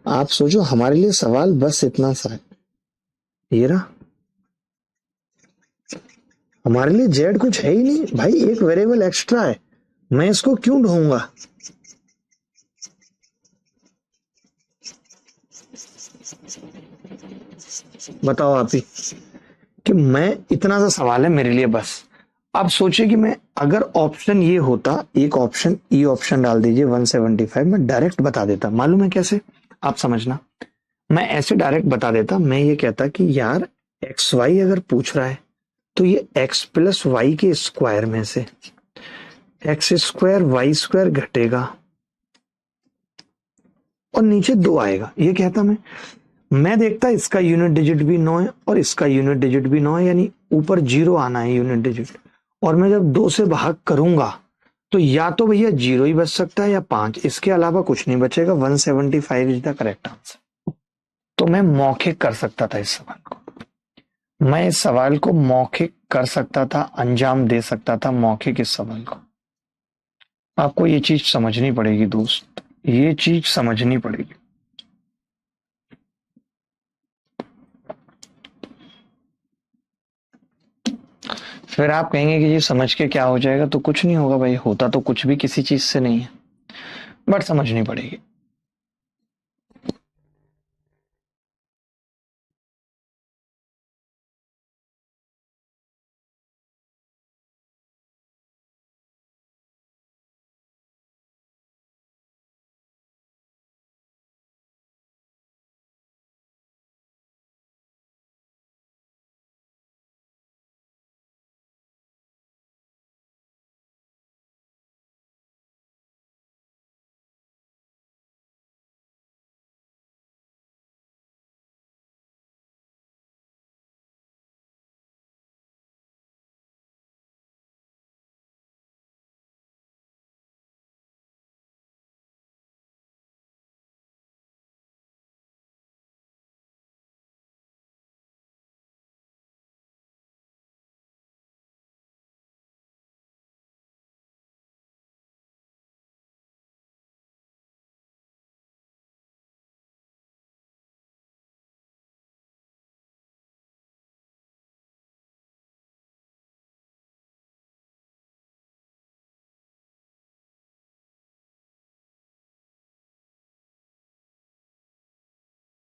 आप सोचो, हमारे लिए सवाल बस इतना सा है, ये रहा, हमारे लिए जेड कुछ है ही नहीं भाई, एक वेरिएबल एक्स्ट्रा है, मैं इसको क्यों ढूंढूंगा। बताओ आप ही, कि मैं इतना सा सवाल है मेरे लिए बस। अब सोचिए कि मैं अगर ऑप्शन ये होता, एक ऑप्शन ई ऑप्शन डाल दीजिए 175, मैं डायरेक्ट बता देता। मालूम है कैसे? आप समझना, मैं ऐसे डायरेक्ट बता देता। मैं ये कहता कि यार एक्स वाई अगर पूछ रहा है तो ये एक्स प्लस वाई के स्क्वायर में से एक्स स्क्वायर वाई स्क्वायर घटेगा और नीचे 2 आएगा, ये कहता मैं देखता इसका यूनिट डिजिट भी 9 है और इसका यूनिट डिजिट भी 9 है, यानी ऊपर 0 आना है यूनिट डिजिट। और मैं जब 2 से भाग करूंगा तो या तो भैया 0 ही बच सकता है या 5, इसके अलावा कुछ नहीं बचेगा। 175 इज द करेक्ट आंसर। तो मैं मौखिक कर सकता था इस सवाल को, मैं इस सवाल को मौखिक कर सकता था, अंजाम दे सकता था मौखिक इस सवाल को। आपको ये चीज समझनी पड़ेगी दोस्त, ये चीज समझनी पड़ेगी। फिर आप कहेंगे कि ये समझ के क्या हो जाएगा, तो कुछ नहीं होगा भाई, होता तो कुछ भी किसी चीज से नहीं है, बट समझनी पड़ेगी।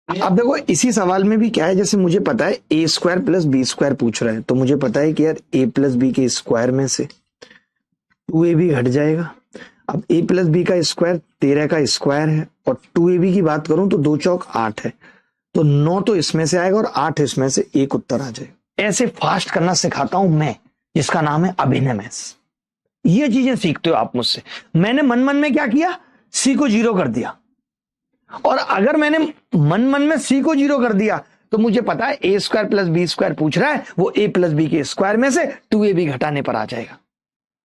अब देखो इसी सवाल में भी क्या है, जैसे मुझे पता है ए स्क्वायर प्लस बी स्क्वायर पूछ रहा है, तो मुझे पता है कि यार ए प्लस बी के स्क्वायर में से 2ab घट जाएगा। अब ए प्लस बी का स्क्वायर 13 का स्क्वायर है और 2ab की बात करूं तो 2 चौक 8 है, तो 9 तो इसमें से आएगा और 8 इसमें से, एक उत्तर आ जाएगा। ऐसे फास्ट करना सिखाता हूं मैं, जिसका नाम है अभिनय मैथ्स। ये चीजें सीखते हो आप मुझसे। मैंने मन मन में क्या किया, सी को 0 कर दिया, और अगर मैंने मन मन में सी को 0 कर दिया तो मुझे पता है ए स्क्वायर प्लस बी स्क्वायर पूछ रहा है, वो ए प्लस बी के स्क्वायर में से 2ab घटाने पर आ जाएगा।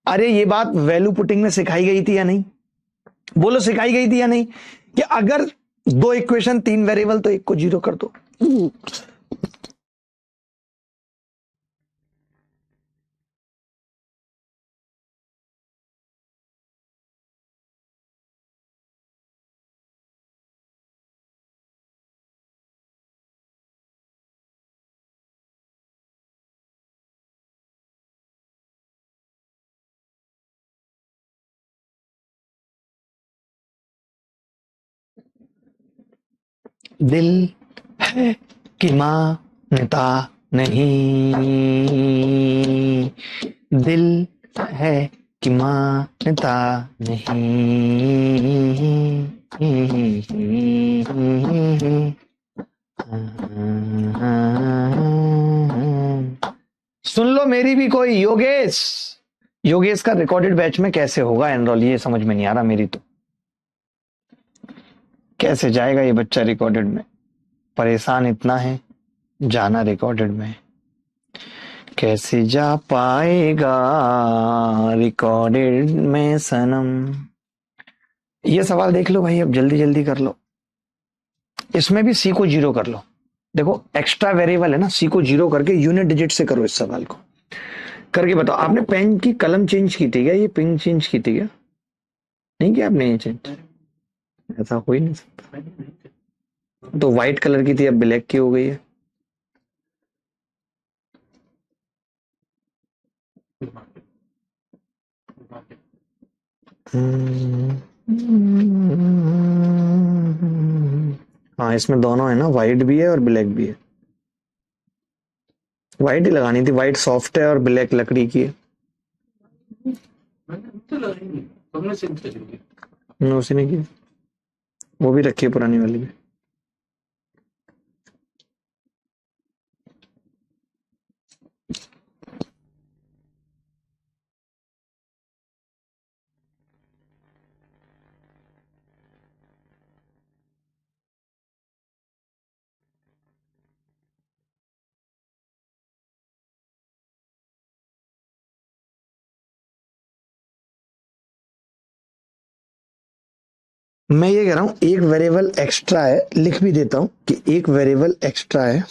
अरे ये बात वैल्यू पुटिंग में सिखाई गई थी या नहीं? बोलो सिखाई गई थी या नहीं, कि अगर 2 इक्वेशन 3 वेरिएबल तो एक को 0 कर दो। दिल है कि मानता नहीं, दिल है कि मानता नहीं। सुन लो मेरी भी कोई, योगेश, योगेश का रिकॉर्डेड बैच में कैसे होगा एनरोल, ये समझ में नहीं आ रहा मेरी तो। कैसे जाएगा ये बच्चा रिकॉर्डेड में, परेशान इतना है, जाना रिकॉर्डेड में कैसे जा पाएगा रिकॉर्डेड में सनम। ये सवाल देख लो भाई, अब जल्दी जल्दी कर लो। इसमें भी सी को 0 कर लो। देखो एक्स्ट्रा वेरिएबल है ना, सी को 0 करके यूनिट डिजिट से करो इस सवाल को। करके बताओ, आपने पेन की कलम चेंज की थी क्या? ये पिंक चेंज की थी क्या? नहीं किया आपने ये चेंज? ऐसा हो ही नहीं सकता। तो व्हाइट कलर की थी, अब ब्लैक की हो गई है। हाँ इसमें दोनों है ना, व्हाइट भी है और ब्लैक भी है। व्हाइट ही लगानी थी, व्हाइट सॉफ्ट है और ब्लैक लकड़ी की है। तुमने सिंक करेंगे उसी ने की, वो भी रखी है पुरानी वाली भी। मैं ये कह रहा हूं एक वेरिएबल एक्स्ट्रा है, लिख भी देता हूं कि एक वेरिएबल एक्स्ट्रा है,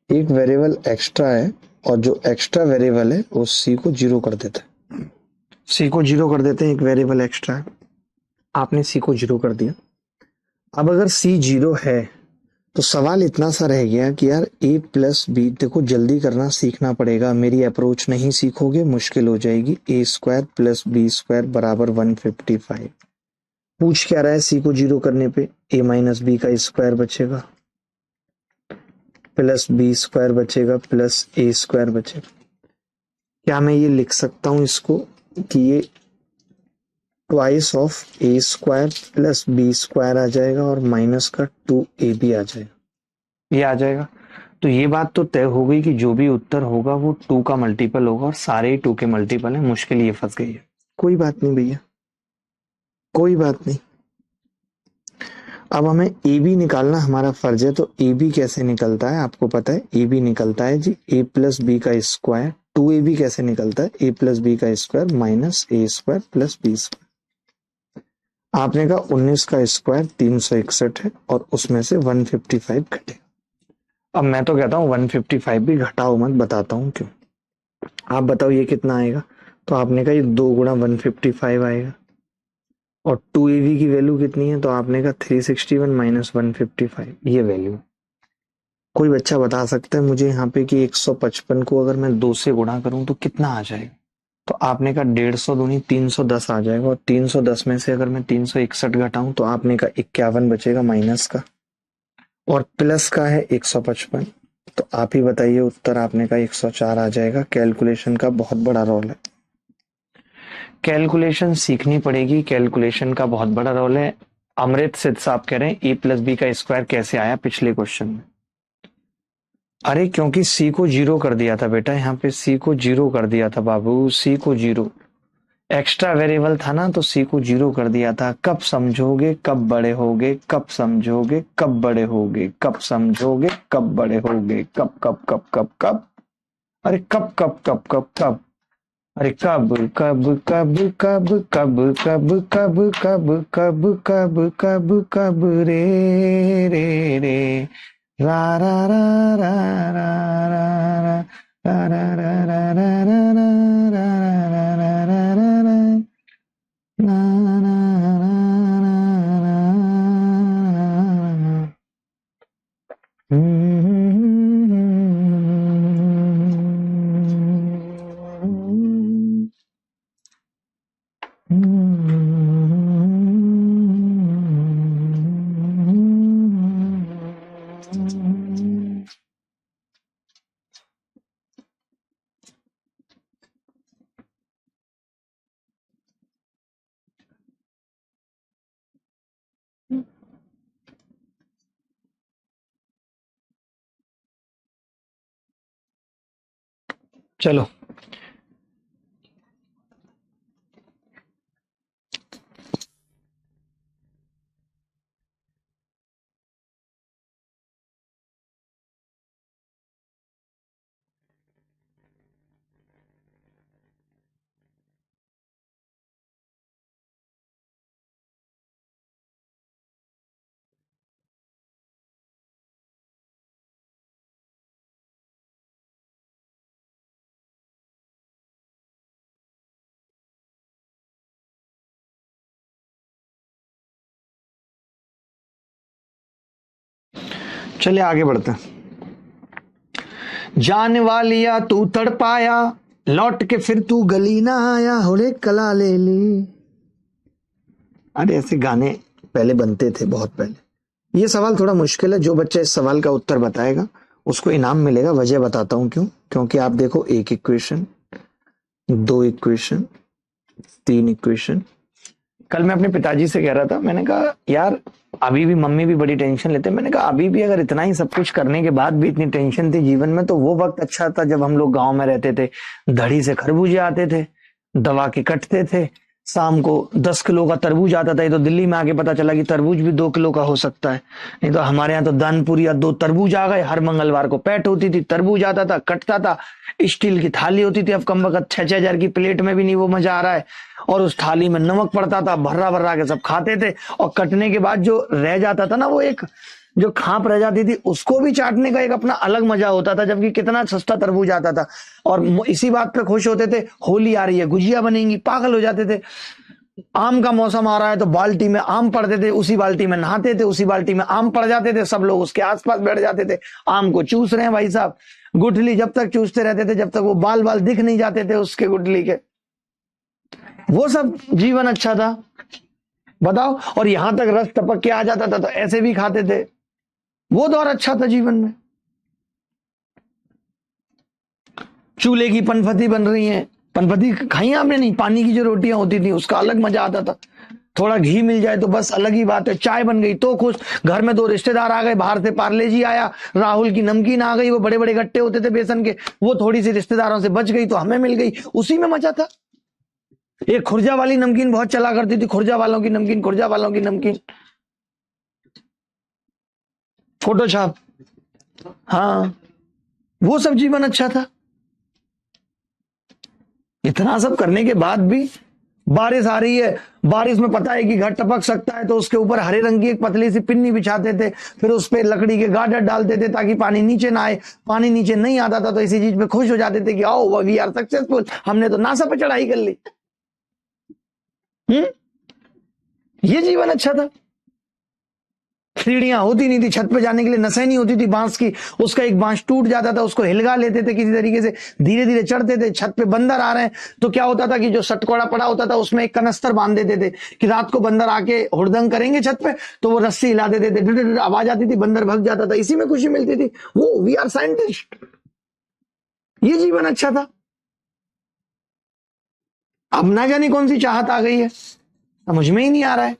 एक वेरिएबल एक्स्ट्रा है और जो एक्स्ट्रा वेरिएबल है वो सी को जीरो कर देता है। सी को जीरो कर देते हैं, एक वेरिएबल एक्स्ट्रा है, आपने सी को जीरो कर दिया। अब अगर सी जीरो है तो सवाल इतना सा रह गया कि यार ए प्लस बी, देखो जल्दी करना सीखना पड़ेगा, मेरी अप्रोच नहीं सीखोगे मुश्किल हो जाएगी। ए स्क्वायर प्लस बी स्क्वायर बराबर 155। पूछ क्या रहा है, सी को जीरो करने पे ए माइनस बी का स्क्वायर बचेगा प्लस बी स्क्वायर बचेगा प्लस ए स्क्वायर बचेगा। क्या मैं ये लिख सकता हूं इसको कि ये twice of a square plus B square आ जाएगा और माइनस का 2ab आ जाएगा, ये आ जाएगा। तो ये बात तो तय हो गई कि जो भी उत्तर होगा वो 2 का मल्टीपल होगा और सारे ही 2 के मल्टीपल है। मुश्किल ये फंस गई है। कोई बात नहीं भैया, कोई बात नहीं। अब हमें ए बी निकालना हमारा फर्ज है, तो ए बी कैसे निकलता है आपको पता है। ए बी निकलता है जी ए प्लस बी का स्क्वायर, 2ab कैसे निकलता है, ए प्लस बी का square minus a square plus B square. आपने कहा 19 का स्क्वायर 361 है और उसमें से 155 घटे। अब मैं तो कहता हूँ 155 भी घटाओ मत, बताता हूँ क्यों। आप बताओ ये कितना आएगा, तो आपने कहा ये 2 गुणा 155 आएगा और 2ab की वैल्यू कितनी है, तो आपने कहा 361 माइनस 155, ये वैल्यू। कोई बच्चा बता सकता है मुझे यहाँ पे कि 155 को अगर मैं 2 से गुणा करूं तो कितना आ जाएगा, तो आपने कहा 150 दूनी 310 आ जाएगा और 310 में से अगर मैं 361 घटाऊं तो आपने कहा 51 बचेगा माइनस का और प्लस का है 155। तो आप ही बताइए उत्तर, आपने कहा 104 आ जाएगा। कैलकुलेशन का बहुत बड़ा रोल है, कैलकुलेशन सीखनी पड़ेगी, कैलकुलेशन का बहुत बड़ा रोल है। अमृत सिद्ध साहब कह रहे हैं ए प्लस बी का स्क्वायर कैसे आया पिछले क्वेश्चन में। अरे क्योंकि सी को जीरो कर दिया था बेटा, यहाँ पे सी को जीरो कर दिया था बाबू, सी को जीरो, एक्स्ट्रा वेरिएबल था ना तो सी को जीरो कर दिया था। कब समझोगे कब बड़े होगे, कब समझोगे कब बड़े होगे, कब समझोगे कब बड़े होगे, कब कब कब कब कब, अरे कब कब कब कब कब, अरे कब कब कब कब कब कब कब कब कब कब कब कब रे रे रे रा रा रा रा रा रा रा रा रा रा रा रा रा रा रा रा रा रा रा ना ना चलो चलिए आगे बढ़ते हैं। जान वालिया तू तड़पाया, लौट के फिर तू गली ना आया, होले कला ले ली। अरे ऐसे गाने पहले बनते थे बहुत पहले, ये सवाल थोड़ा मुश्किल है। जो बच्चा इस सवाल का उत्तर बताएगा उसको इनाम मिलेगा। वजह बताता हूं क्यों। क्योंकि आप देखो, एक इक्वेशन, दो इक्वेशन, तीन इक्वेशन। कल मैं अपने पिताजी से कह रहा था, मैंने कहा यार अभी भी मम्मी भी बड़ी टेंशन लेते हैं। मैंने कहा अभी भी अगर इतना ही सब कुछ करने के बाद भी इतनी टेंशन थी जीवन में, तो वो वक्त अच्छा था जब हम लोग गांव में रहते थे। धड़ी से खरबूजे आते थे, दबा के कटते थे। शाम को 10 किलो का तरबूज आता था। ये तो दिल्ली में आके पता चला कि तरबूज भी 2 किलो का हो सकता है। नहीं तो हमारे यहाँ तो दानपुरी या 2 तरबूज आ गए। हर मंगलवार को पैट होती थी, तरबूज आता था, कटता था। स्टील की थाली होती थी। अब कम वक्त 6,000 की प्लेट में भी नहीं वो मजा आ रहा है। और उस थाली में नमक पड़ता था, भर्रा भर्रा के सब खाते थे। और कटने के बाद जो रह जाता था ना, वो एक जो खाप रह जाती थी, उसको भी चाटने का एक अपना अलग मजा होता था। जबकि कितना सस्ता तरबूज आता था। और इसी बात पे खुश होते थे, होली आ रही है, गुजिया बनेंगी, पागल हो जाते थे। आम का मौसम आ रहा है तो बाल्टी में आम पड़ते थे, उसी बाल्टी में नहाते थे, उसी बाल्टी में आम पड़ जाते थे, सब लोग उसके आसपास बैठ जाते थे। आम को चूस रहे हैं भाई साहब। गुठली जब तक चूसते रहते थे जब तक वो बाल बाल दिख नहीं जाते थे उसके गुठली के। वो सब जीवन अच्छा था, बताओ। और यहां तक रस टपक के आ जाता था तो ऐसे भी खाते थे। वो दौर अच्छा था जीवन में। चूल्हे की पनफती बन रही है। पनफती खाई आपने? नहीं, पानी की जो रोटियां होती थी उसका अलग मजा आता था। थोड़ा घी मिल जाए तो बस अलग ही बात है। चाय बन गई तो खुश। घर में दो रिश्तेदार आ गए, बाहर से पार्ले जी आया, राहुल की नमकीन आ गई। वो बड़े बड़े गट्टे होते थे बेसन के, वो थोड़ी सी रिश्तेदारों से बच गई तो हमें मिल गई। उसी में मजा था। एक खुर्जा वाली नमकीन बहुत चला करती थी, खुर्जा वालों की नमकीन, खुर्जा वालों की नमकीन, फोटो छाप। हाँ, वो सब जीवन अच्छा था। इतना सब करने के बाद भी बारिश आ रही है, बारिश में पता है कि घर टपक सकता है, तो उसके ऊपर हरे रंग की एक पतली सी पिन्नी बिछाते थे। फिर उस पर लकड़ी के गार्डर डालते थे ताकि पानी नीचे ना आए। पानी नीचे नहीं आता था तो इसी चीज पे खुश हो जाते थे कि आओ वी आर सक्सेसफुल, हमने तो नासा पे चढ़ाई कर ली। हम्म, ये जीवन अच्छा था। सीढ़ियां होती नहीं थी छत पे जाने के लिए, नसैनी होती थी बांस की। उसका एक बांस टूट जाता था, उसको हिलगा लेते थे किसी तरीके से, धीरे धीरे चढ़ते थे। छत पे बंदर आ रहे हैं तो क्या होता था कि जो सटकोड़ा पड़ा होता था उसमें एक कनस्तर बांध देते थे कि रात को बंदर आके हुड़दंग करेंगे छत पे, तो वो रस्सी हिला देते थे, डिड डिड आवाज आती थी, बंदर भग जाता था। इसी में खुशी मिलती थी। वो वी आर साइंटिस्ट। ये जीवन अच्छा था। अब ना जाने कौन सी चाहत आ गई है, समझ में ही नहीं आ रहा है।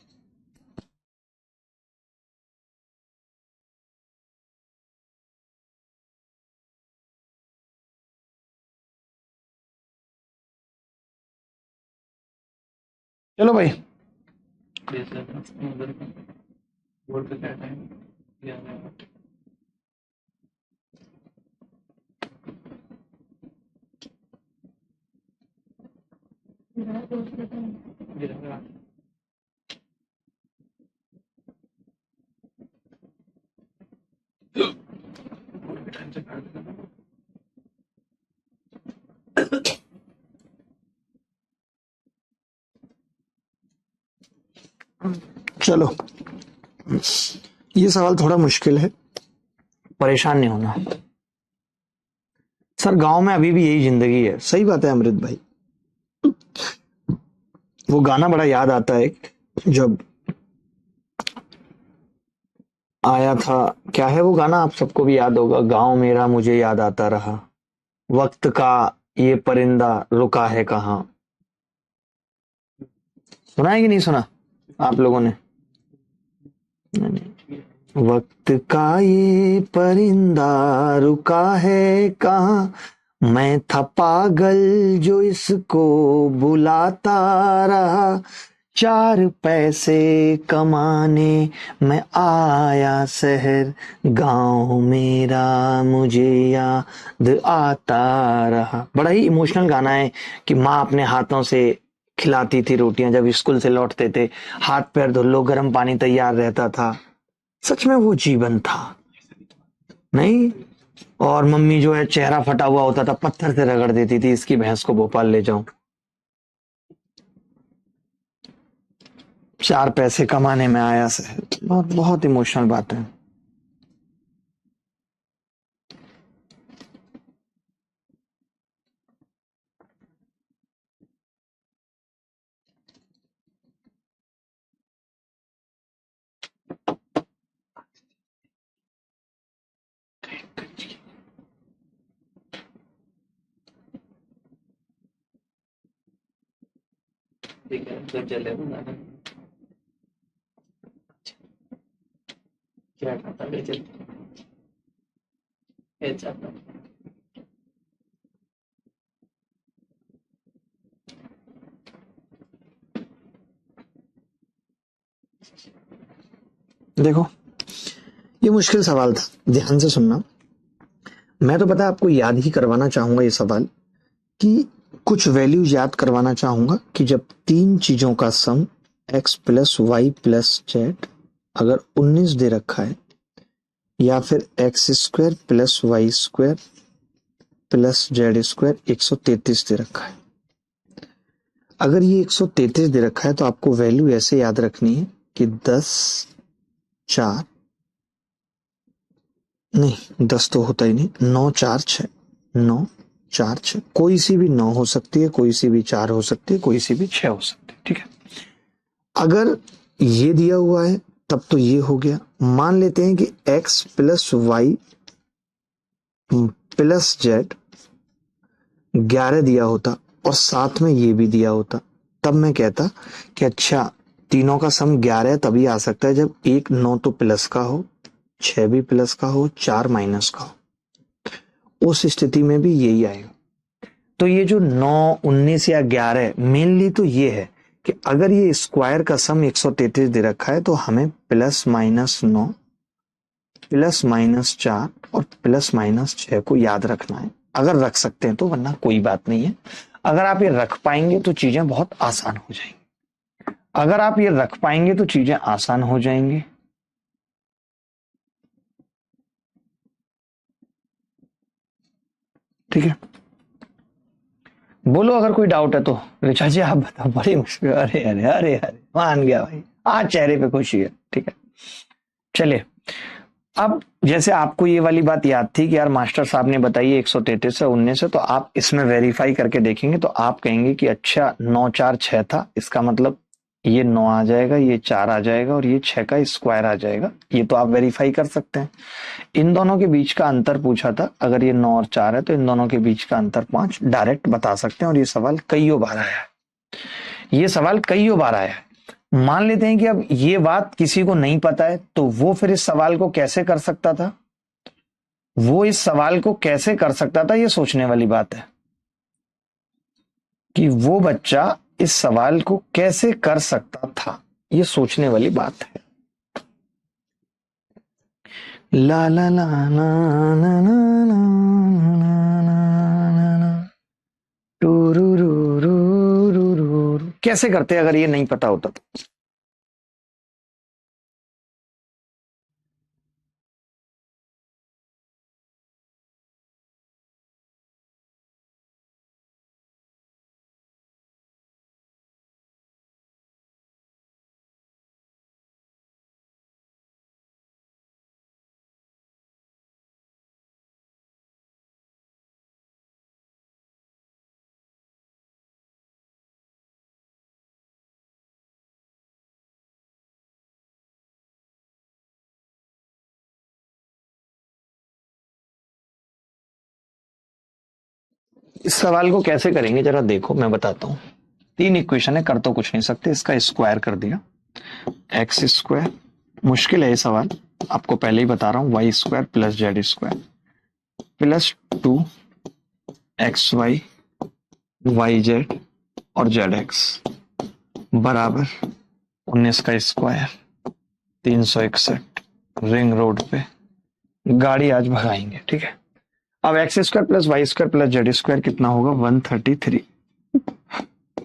चलो भाई। चलो, ये सवाल थोड़ा मुश्किल है, परेशान नहीं होना। सर गांव में अभी भी यही जिंदगी है। सही बात है अमृत भाई। वो गाना बड़ा याद आता है जब आया था। क्या है वो गाना, आप सबको भी याद होगा, गांव मेरा मुझे याद आता रहा, वक्त का ये परिंदा रुका है कहाँ। सुना है कि नहीं सुना आप लोगों ने? वक्त का ये परिंदा रुका है कहाँ, मैं था पागल जो इसको बुलाता रहा, 4 पैसे कमाने मैं आया शहर, गांव मेरा मुझे याद आता रहा। बड़ा ही इमोशनल गाना है कि माँ अपने हाथों से खिलाती थी रोटियां जब स्कूल से लौटते थे। हाथ पैर धो लो, गर्म पानी तैयार रहता था। सच में वो जीवन था नहीं। और मम्मी जो है चेहरा फटा हुआ होता था पत्थर से रगड़ देती थी, इसकी भैंस को भोपाल ले जाऊं। 4 पैसे कमाने में आया से, बहुत बहुत इमोशनल बात है। ठीक है तो चले बनाना क्या खाता ले चल ये चाहता देखो, ये मुश्किल सवाल था, ध्यान से सुनना। मैं तो पता आपको याद ही करवाना चाहूंगा ये सवाल, कि कुछ वैल्यूज याद करवाना चाहूंगा कि जब तीन चीजों का sum x plus y plus z अगर 19 दे रखा है, या फिर x square plus y square plus z square 133 दे रखा है। अगर ये 133 दे रखा है तो आपको वैल्यू ऐसे याद रखनी है कि 10 4 नहीं, 10 तो होता ही नहीं, 9 4 6, 9 4 6, कोई सी भी 9 हो सकती है, कोई सी भी 4 हो सकती है, कोई सी भी 6 हो सकती है। ठीक है, अगर ये दिया हुआ है तब तो ये हो गया। मान लेते हैं कि x plus y plus z 11 दिया होता और साथ में ये भी दिया होता, तब मैं कहता कि अच्छा, तीनों का सम 11 है, तभी आ सकता है जब एक 9 तो प्लस का हो, 6 भी प्लस का हो, 4 माइनस का हो। उस स्थिति में भी यही आएगा। तो ये जो 9 19 या 11 मेनली तो ये है कि अगर ये स्क्वायर का सम 133 दे रखा है तो हमें प्लस माइनस 9 प्लस माइनस 4 और प्लस माइनस 6 को याद रखना है। अगर रख सकते हैं तो, वरना कोई बात नहीं है। अगर आप ये रख पाएंगे तो चीजें बहुत आसान हो जाएंगी। अगर आप ये रख पाएंगे तो चीजें आसान हो जाएंगी। ठीक है, बोलो अगर कोई डाउट है तो। ऋचा जी आप बताओ, बड़ी मुश्किल। अरे अरे अरे अरे, मान गया भाई, आज चेहरे पे खुशी है। ठीक है, चलिए। अब जैसे आपको ये वाली बात याद थी कि यार मास्टर साहब ने बताई 133 से 19 से, तो आप इसमें वेरीफाई करके देखेंगे तो आप कहेंगे कि अच्छा 9 4 6 था, इसका मतलब ये 9 आ जाएगा, ये 4 आ जाएगा और ये 6 का स्क्वायर आ जाएगा। ये तो आप वेरीफाई कर सकते हैं। इन दोनों के बीच का अंतर पूछा था, अगर ये 9 और 4 है तो इन दोनों के बीच का अंतर 5, डायरेक्ट बता सकते हैं। और ये सवाल कईयों बार आया है, ये सवाल कईयों बार आया है। मान लेते हैं कि अब ये बात किसी को नहीं पता है, तो वो फिर इस सवाल को कैसे कर सकता था, वो इस सवाल को कैसे कर सकता था, ये सोचने वाली बात है कि वो बच्चा इस सवाल को कैसे कर सकता था, ये सोचने वाली बात है। ला ला ला ना ना ना ना ना ना ना टू रू रू रू रू रू रू। कैसे करते अगर ये नहीं पता होता तो? इस सवाल को कैसे करेंगे जरा देखो, मैं बताता हूं। तीन इक्वेशन है, कर तो कुछ नहीं सकते, इसका स्क्वायर कर दिया, एक्स स्क्वायर। मुश्किल है ये सवाल, आपको पहले ही बता रहा हूं, y square plus z square plus 2 x y y z और जेड एक्स बराबर 19 का स्क्वायर 361। रिंग रोड पे गाड़ी आज भगाएंगे। ठीक है, अब x square plus y square plus z square कितना होगा, 133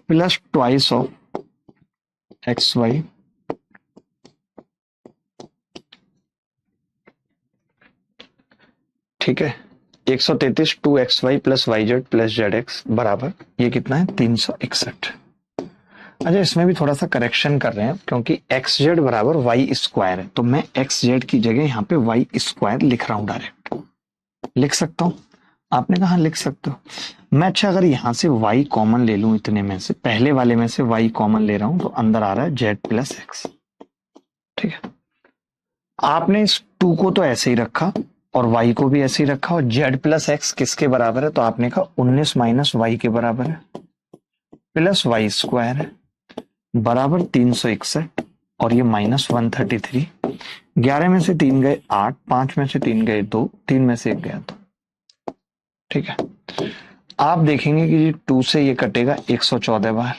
plus twice of x y ठीक है, 133 2xy plus y z plus z x बराबर ये कितना है, 361। अच्छा, इसमें भी थोड़ा सा करेक्शन कर रहे हैं क्योंकि एक्स जेड बराबर वाई स्क्वायर है, तो मैं एक्स जेड की जगह यहाँ पे वाई स्क्वायर लिख रहा हूं, डायरेक्ट लिख सकता हूं। आपने कहा लिख सकते हो। मैं अच्छा अगर यहां से y कॉमन ले लूं, इतने में से पहले वाले में से y कॉमन ले रहा हूं, तो अंदर आ रहा है z प्लस एक्स। ठीक है, आपने इस 2 को तो ऐसे ही रखा और y को भी ऐसे ही रखा, और z प्लस एक्स किसके बराबर है, तो आपने कहा 19 माइनस वाई के बराबर है, प्लस वाई स्क्वायर है। बराबर 361 और ये -133। 11 में से 3 गए 8, 5 में से 3 गए 2, 3 में से 1 गया 2। ठीक है, आप देखेंगे कि 2 से ये कटेगा 114 बार,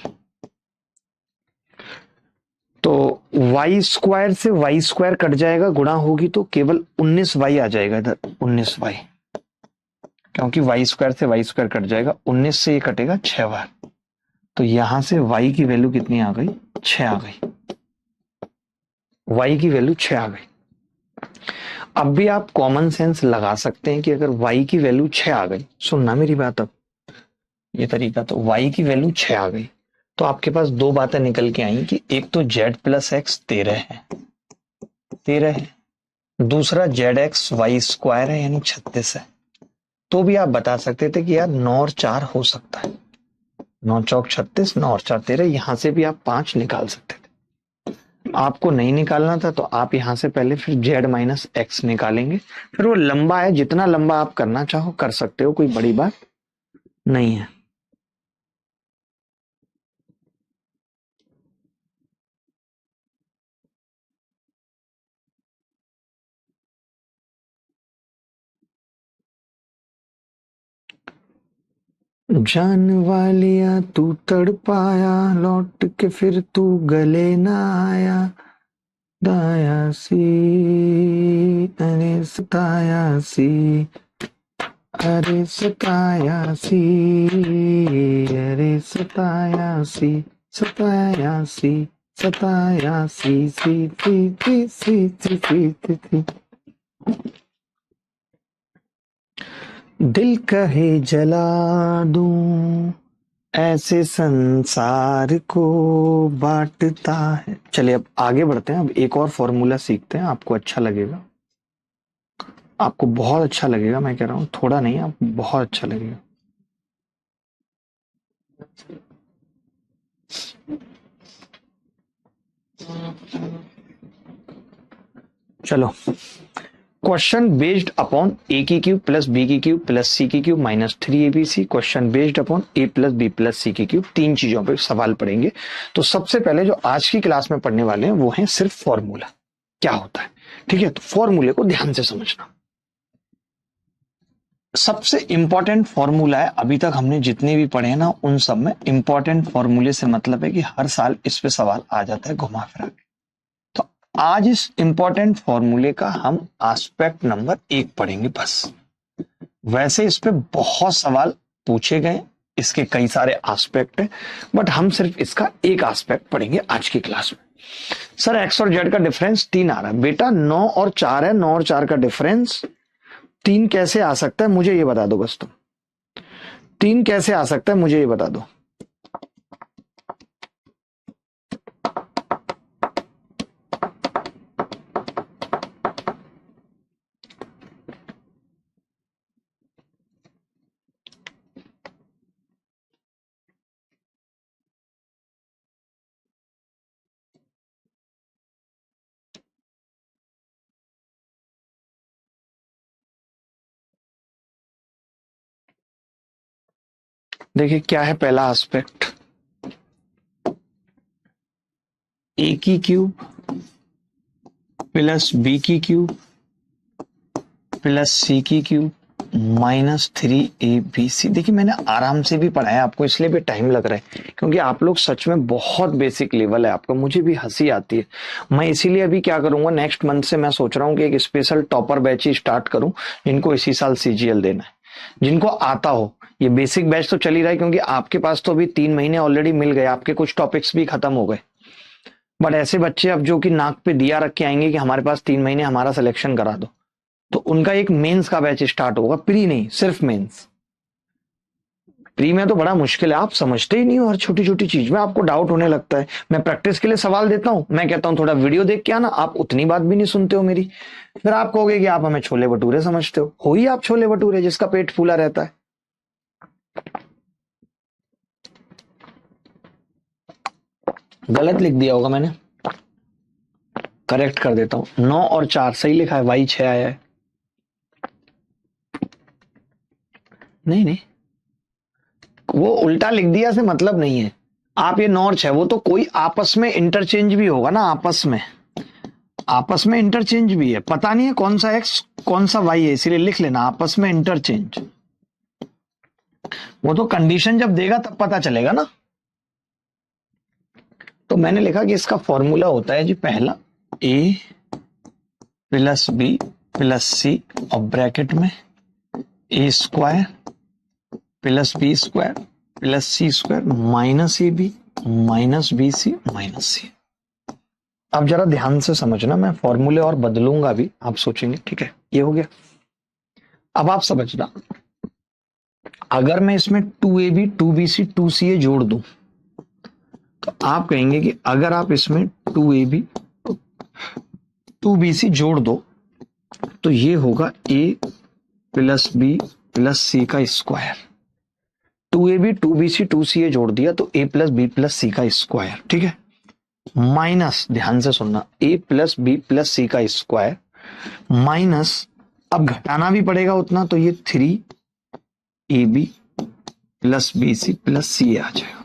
तो वाई स्क्वायर से वाई स्क्वायर कट जाएगा, गुणा होगी तो केवल 19y आ जाएगा इधर, 19y, क्योंकि वाई स्क्वायर से वाई स्क्वायर कट जाएगा, 19 से ये कटेगा 6 बार, तो यहां से y की वैल्यू कितनी आ गई, 6 आ गई, y की वैल्यू 6 आ गई। अब भी आप कॉमन सेंस लगा सकते हैं कि अगर y की वैल्यू 6 आ गई, सुनना मेरी बात, अब ये तरीका, तो y की वैल्यू 6 आ गई, तो आपके पास दो बातें निकल के आई कि एक तो z प्लस एक्स 13 है, 13 है, दूसरा जेड एक्स वाई स्क्वायर है यानी 36 है। तो भी आप बता सकते थे कि यार 9 और 4 हो सकता है, 9 चौक 36, 9 और 4 13, यहां से भी आप 5 निकाल सकते थे। आपको नहीं निकालना था तो आप यहां से पहले फिर जेड माइनस एक्स निकालेंगे, फिर वो लंबा है, जितना लंबा आप करना चाहो कर सकते हो, कोई बड़ी बात नहीं है। जान वालिया तू तड़पाया, लौट के फिर तू गले ना आया, दाया सी, अरे सताया सी, अरे सताया सी, अरे सताया सी, सताया सी, सताया सी, सी। दिल कहे जला दूं, ऐसे संसार को बांटता है। चलिए अब आगे बढ़ते हैं, अब एक और फॉर्मूला सीखते हैं, आपको अच्छा लगेगा, आपको बहुत अच्छा लगेगा, मैं कह रहा हूँ थोड़ा नहीं, आपको बहुत अच्छा लगेगा। चलो, क्वेश्चन बेस्ड अपॉन ए की क्यूब प्लस बी की क्यूब प्लस सी की cube minus 3abc, question based upon a plus B plus c की क्यूब, तीन चीजों पे सवाल पढ़ेंगे। तो सबसे पहले जो आज की क्लास में पढ़ने वाले हैं वो है सिर्फ फॉर्मूला क्या होता है। ठीक है, तो फॉर्मूले को ध्यान से समझना। सबसे इंपॉर्टेंट फॉर्मूला है, अभी तक हमने जितने भी पढ़े हैं ना उन सब में इंपॉर्टेंट फॉर्मूले से मतलब है कि हर साल इस पे सवाल आ जाता है घुमा फिरा के। तो आज इस इंपॉर्टेंट फॉर्मूले का हम एस्पेक्ट नंबर 1 पढ़ेंगे बस। वैसे इस पे बहुत सवाल पूछे गए, इसके कई सारे एस्पेक्ट हैं, बट हम सिर्फ इसका एक एस्पेक्ट पढ़ेंगे आज की क्लास में। सर एक्स और जेड का डिफरेंस 3 आ रहा है, बेटा 9 और 4 है, 9 और 4 का डिफरेंस 3 कैसे आ सकता है मुझे ये बता दो बस, तुम 3 कैसे आ सकता है मुझे ये बता दो। देखिए क्या है पहला एस्पेक्ट, ए की क्यूब प्लस बी की क्यूब प्लस सी की क्यूब -3abc। देखिए मैंने आराम से भी पढ़ाया आपको, इसलिए भी टाइम लग रहा है क्योंकि आप लोग सच में बहुत बेसिक लेवल है आपका, मुझे भी हंसी आती है। मैं इसीलिए अभी क्या करूंगा, नेक्स्ट मंथ से मैं सोच रहा हूँ कि एक स्पेशल टॉपर बैच ही स्टार्ट करूं, जिनको इसी साल सीजीएल देना है, जिनको आता हो। ये बेसिक बैच तो चल ही रहा है क्योंकि आपके पास तो अभी 3 महीने ऑलरेडी मिल गए, आपके कुछ टॉपिक्स भी खत्म हो गए, बट ऐसे बच्चे अब जो कि नाक पे दिया रख के आएंगे कि हमारे पास 3 महीने हमारा सिलेक्शन करा दो, तो उनका एक मेंस का बैच स्टार्ट होगा, प्री नहीं सिर्फ मेंस। प्री में तो बड़ा मुश्किल है, आप समझते ही नहीं हो, हर छोटी छोटी चीज में आपको डाउट होने लगता है। मैं प्रैक्टिस के लिए सवाल देता हूं, मैं कहता हूं थोड़ा वीडियो देख के आना, आप उतनी बात भी नहीं सुनते हो मेरी, फिर आप कहोगे कि आप हमें छोले भटूरे समझते हो ही आप छोले भटूरे जिसका पेट फूला रहता है। गलत लिख दिया होगा मैंने, करेक्ट कर देता हूं, 9 और 4 सही लिखा है, वाई 6 आया है। नहीं नहीं, वो उल्टा लिख दिया से मतलब नहीं है, आप ये नॉर्च है, वो तो कोई आपस में इंटरचेंज भी होगा ना, आपस में इंटरचेंज भी है, पता नहीं है कौन सा एक्स कौन सा वाई है, इसीलिए लिख लेना आपस में इंटरचेंज। वो तो कंडीशन जब देगा तब पता चलेगा ना। तो मैंने लिखा कि इसका फॉर्मूला होता है जी, पहला a plus B plus c और ब्रैकेट में a square plus B square plus C square minus A B minus B C minus c. अब जरा ध्यान से समझना, मैं फॉर्मूले और बदलूंगा भी, आप सोचेंगे ठीक है ये हो गया। अब आप समझना, अगर मैं इसमें 2ab 2bc 2ca जोड़ दूं तो आप कहेंगे कि अगर आप इसमें 2ab 2bc जोड़ दो तो ये होगा a प्लस बी प्लस सी का स्क्वायर। 2ab 2bc 2ca जोड़ दिया तो a प्लस बी प्लस सी का स्क्वायर, ठीक है। माइनस, ध्यान से सुनना, a प्लस बी प्लस सी का स्क्वायर माइनस, अब घटाना भी पड़ेगा उतना, तो ये 3ab plus B C plus c आ जाएगा।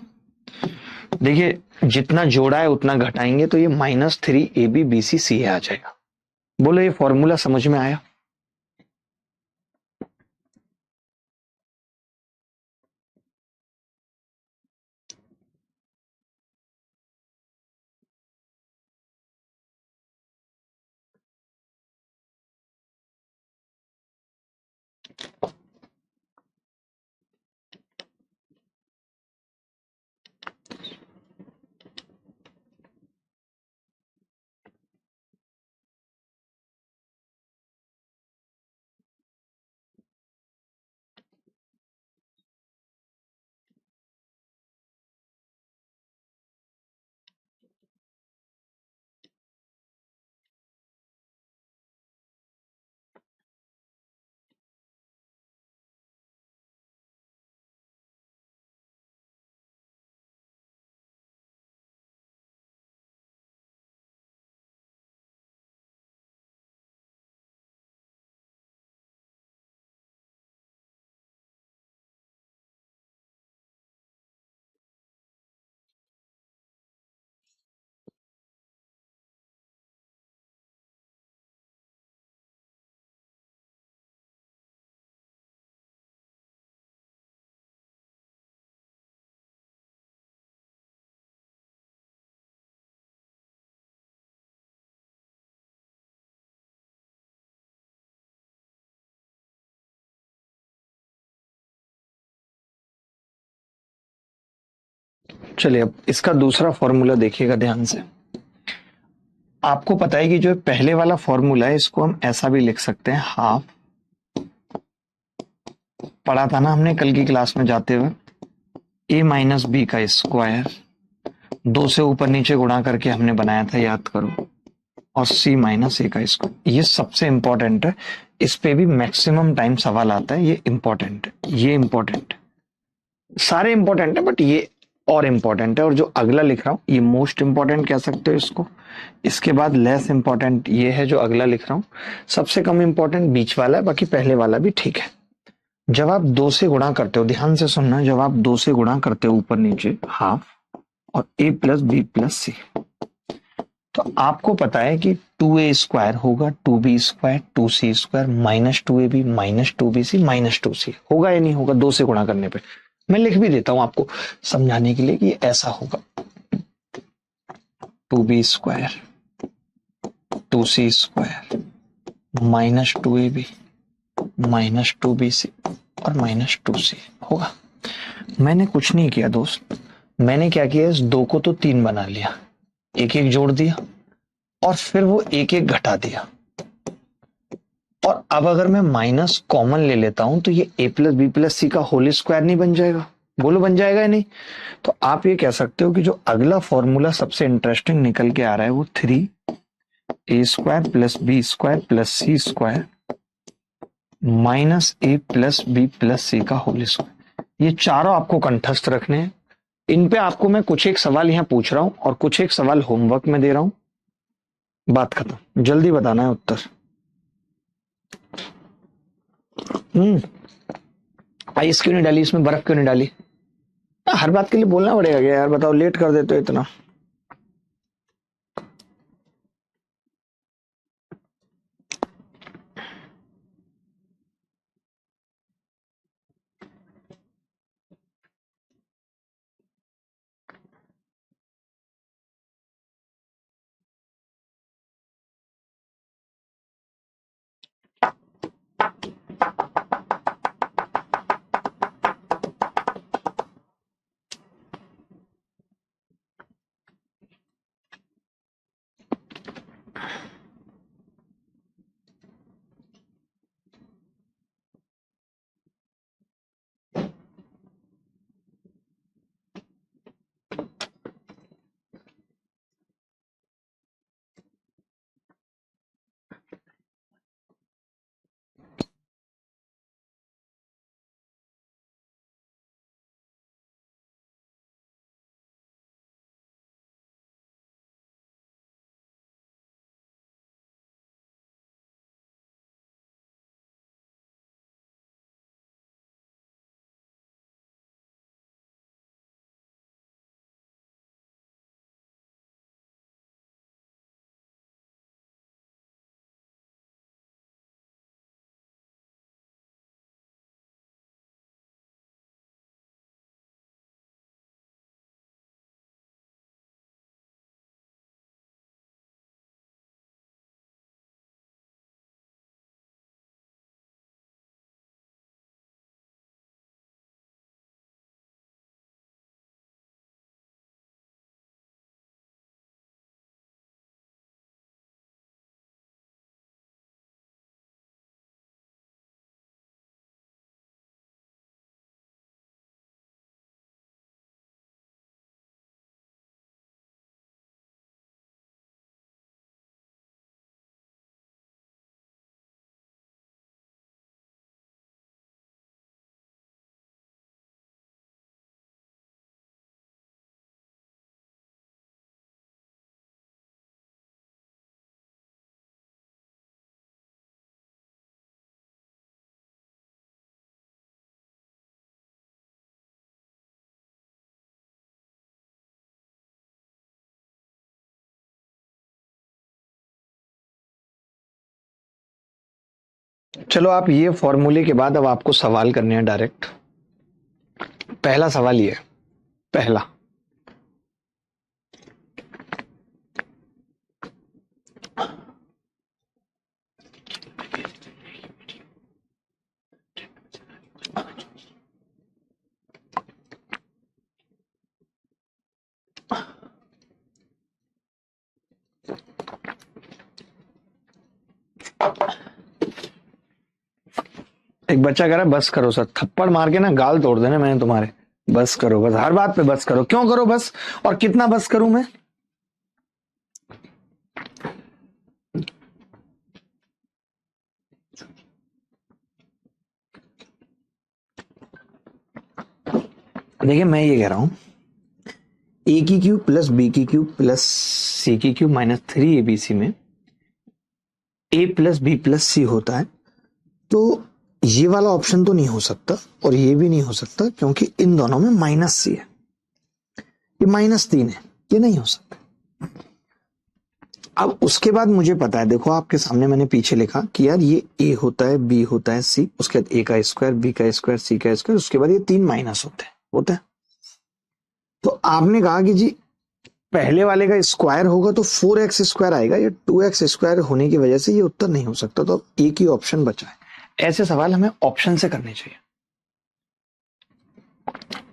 देखिए जितना जोड़ा है उतना घटाएंगे तो ये -3ab bc ca आ जाएगा। बोलो ये फॉर्मूला समझ में आया? चलिए अब इसका दूसरा फॉर्मूला देखिएगा ध्यान से। आपको पता है कि जो पहले वाला फॉर्मूला है इसको हम ऐसा भी लिख सकते हैं, हाफ, पढ़ा था ना हमने कल की क्लास में जाते हुए, a माइनस बी का स्क्वायर, 2 से ऊपर नीचे गुणा करके हमने बनाया था, याद करो, और c माइनस ए का स्क्वायर। ये सबसे इंपॉर्टेंट है, इस पे भी मैक्सिमम टाइम सवाल आता है, ये इंपॉर्टेंट है, ये इंपॉर्टेंट है, सारे इंपॉर्टेंट है बट ये और इंपॉर्टेंट है। और जो अगला लिख रहा हूं ये मोस्ट इंपॉर्टेंट कह सकते हो इसको, इसके बाद लेस इंपॉर्टेंट ये है जो अगला लिख रहा हूं, सबसे कम इंपॉर्टेंट बीच वाला है, बाकी पहले वाला भी ठीक है। जब आप 2 से गुणा करते हो, ध्यान से सुनना, जब आप 2 से गुणा करते हो ऊपर नीचे हाफ और a प्लस बी प्लस सी, तो आपको पता है कि 2a स्क्वायर होगा 2b square 2c square minus 2ab minus 2bc minus 2c, होगा या नहीं होगा 2 से गुणा करने पे? मैं लिख भी देता हूं आपको समझाने के लिए कि ऐसा होगा, 2b square 2c square minus 2ab minus 2bc और माइनस 2c होगा। मैंने कुछ नहीं किया दोस्त, मैंने क्या किया, इस 2 को तो 3 बना लिया, एक एक जोड़ दिया और फिर वो एक एक घटा दिया। और अब अगर मैं माइनस कॉमन ले लेता हूं तो ये a प्लस बी प्लस सी का होल स्क्वायर नहीं बन जाएगा? बोलो बन जाएगा या नहीं? तो आप ये कह सकते हो कि जो अगला फॉर्मूला सबसे इंटरेस्टिंग निकल के आ रहा है वो 3a square plus B square plus C square minus a plus B plus सी का होल स्क्वायर। ये चारों आपको कंठस्थ रखने हैं। इन पे आपको मैं कुछ एक सवाल यहां पूछ रहा हूं और कुछ एक सवाल होमवर्क में दे रहा हूं, बात खत्म, जल्दी बताना है उत्तर। आइस क्यों नहीं डाली इसमें, बर्फ क्यों नहीं डाली? हर बात के लिए बोलना पड़ेगा क्या यार, बताओ, लेट कर देते हो इतना। चलो, आप ये फॉर्मूले के बाद अब आपको सवाल करने हैं डायरेक्ट। पहला सवाल ये है, पहला, एक बच्चा कह रहा है बस करो सर, थप्पड़ मार के ना गाल तोड़ देना मैंने तुम्हारे। बस करो, बस हर बात पे बस करो, क्यों करो बस, और कितना बस करूं मैं। देखिए, मैं ये कह रहा हूं, ए की क्यूब प्लस बी की क्यूब प्लस सी की क्यूब माइनस 3 ABC में ए प्लस बी प्लस सी होता है, तो ये वाला ऑप्शन तो नहीं हो सकता और ये भी नहीं हो सकता, क्योंकि इन दोनों में माइनस सी है, ये -3 है, ये नहीं हो सकता। अब उसके बाद मुझे पता है, देखो आपके सामने मैंने पीछे लिखा कि यार ये ए होता है, बी होता है, सी, उसके बाद ए का स्क्वायर, बी का स्क्वायर, सी का स्क्वायर, उसके बाद ये 3 माइनस होते हैं। तो आपने कहा कि जी पहले वाले का स्क्वायर होगा तो 4x स्क्वायर आएगा, ये 2x स्क्वायर होने की वजह से ये उत्तर नहीं हो सकता, तो अब एक ही ऑप्शन बचा है। ऐसे सवाल हमें ऑप्शन से करने चाहिए,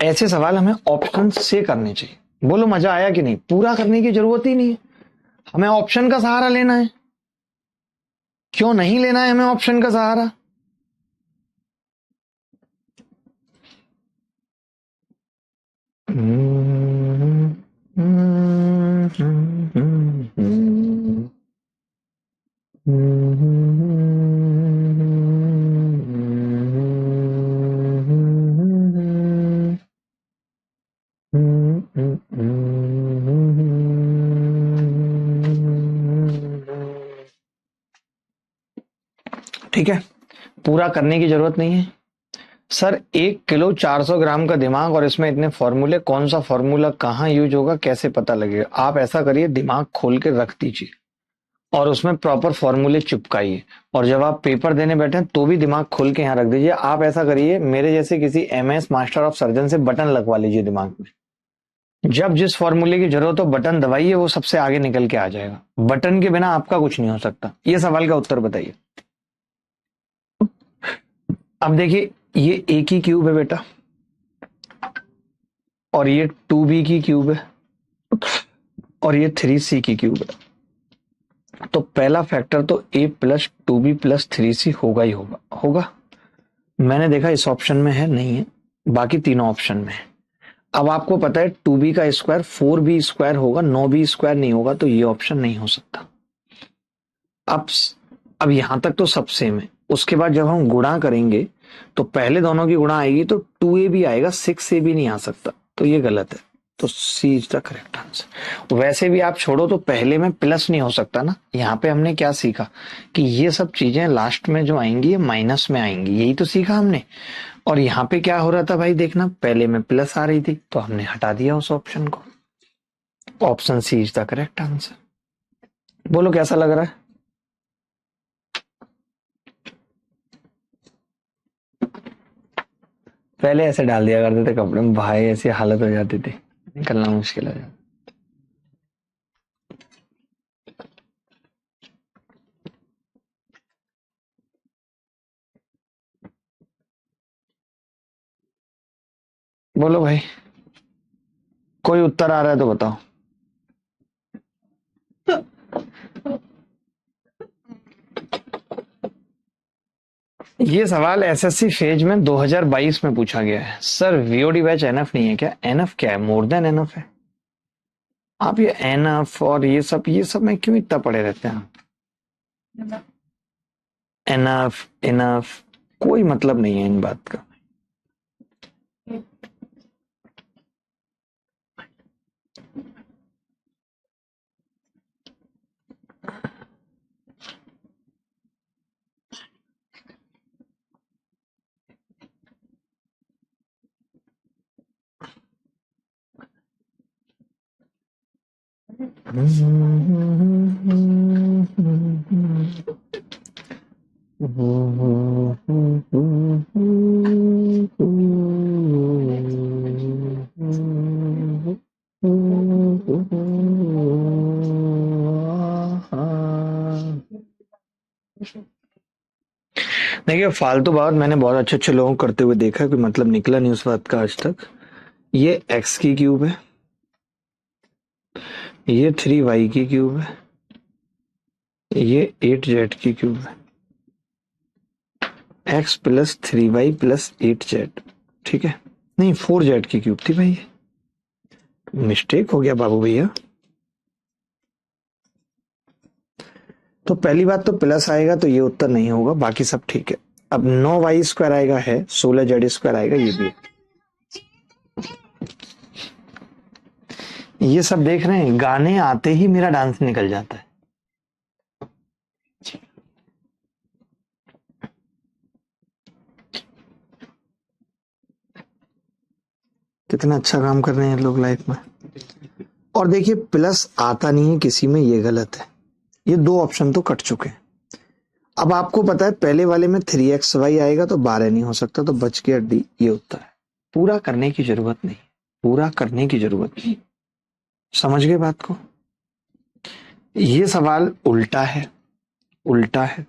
ऐसे सवाल हमें ऑप्शन से करने चाहिए। बोलो मजा आया कि नहीं, पूरा करने की जरूरत ही नहीं है, हमें ऑप्शन का सहारा लेना है। क्यों नहीं लेना है हमें ऑप्शन का सहारा? ठीक है, पूरा करने की जरूरत नहीं है, सर 1 किलो 400 ग्राम का दिमाग और इसमें इतने फॉर्मूले, कौन सा फॉर्मूला कहाँ यूज होगा, कैसे पता लगेगा? आप ऐसा करिए, दिमाग खोल के रख दीजिए और उसमें प्रॉपर फॉर्मूले चिपकाइए, और जब आप पेपर देने बैठे तो भी दिमाग खोल के यहाँ रख दीजिए। आप ऐसा करिए, मेरे जैसे किसी एमएस मास्टर ऑफ सर्जन से बटन लगवा लीजिए दिमाग में। जब जिस फॉर्मूले की जरूरत हो बटन दबाइए, वो सबसे आगे निकल के आ जाएगा। बटन के बिना आपका कुछ नहीं हो सकता। ये सवाल का उत्तर बताइए। अब देखिए, ये ए की क्यूब है बेटा, और ये 2b की क्यूब है, और ये 3c की क्यूब है। तो पहला फैक्टर तो a plus 2b plus 3c होगा ही होगा। होगा, मैंने देखा इस ऑप्शन में है, नहीं है, बाकी तीनों ऑप्शन में है। अब आपको पता है 2b का स्क्वायर 4b स्क्वायर होगा, 9b स्क्वायर नहीं होगा, तो ये ऑप्शन नहीं हो सकता। अब अब यहां तक तो सब सेम है। उसके बाद जब हम गुणा करेंगे तो पहले दोनों की गुणा आएगी तो 2a भी आएगा, 6a भी नहीं आ सकता, तो ये गलत है। तो सी इज द करेक्ट आंसर। वैसे भी आप छोड़ो तो पहले में प्लस नहीं हो सकता ना। यहाँ पे हमने क्या सीखा कि ये सब चीजें लास्ट में जो आएंगी ये माइनस में आएंगी, यही तो सीखा हमने। और यहाँ पे क्या हो रहा था भाई, देखना, पहले में प्लस आ रही थी तो हमने हटा दिया उस ऑप्शन को। Option C is the correct answer. बोलो कैसा लग रहा है? पहले ऐसे डाल दिया करते थे कपड़े में भाई, ऐसी हालत हो जाती थी, निकलना मुश्किल हो जाता। बोलो भाई, कोई उत्तर आ रहा है तो बताओ। ये सवाल एसएससी फेज में 2022 में पूछा गया है। सर वीओडी बैच एनएफ नहीं है क्या? एनएफ क्या है? मोर देन एनएफ है। आप ये एनएफ और ये सब में क्यों इतना पड़े रहते हैं? एनएफ एनएफ कोई मतलब नहीं है इन बात का। देखिए, फालतू बात मैंने बहुत अच्छे अच्छे लोगों को करते हुए देखा है, कोई मतलब निकला नहीं उस बात का आज तक। ये एक्स की क्यूब है, ये 3y की क्यूब है, ये 8z की क्यूब है। X plus 3y plus 8z, ठीक है? नहीं, 4z की क्यूब थी भाई, मिस्टेक हो गया बाबू भैया। तो पहली बात तो प्लस आएगा तो ये उत्तर नहीं होगा, बाकी सब ठीक है। अब 9y स्क्वायर आएगा है, 16z स्क्वायर आएगा, ये भी है। ये सब देख रहे हैं, गाने आते ही मेरा डांस निकल जाता है। कितना अच्छा काम कर रहे हैं लोग लाइफ में। और देखिए, प्लस आता नहीं है किसी में, ये गलत है। ये दो ऑप्शन तो कट चुके हैं। अब आपको पता है पहले वाले में 3xy आएगा तो 12 नहीं हो सकता, तो बच गया डी, ये उत्तर है। पूरा करने की जरूरत नहीं, पूरा करने की जरूरत नहीं। समझ गए बात को? ये सवाल उल्टा है, उल्टा है।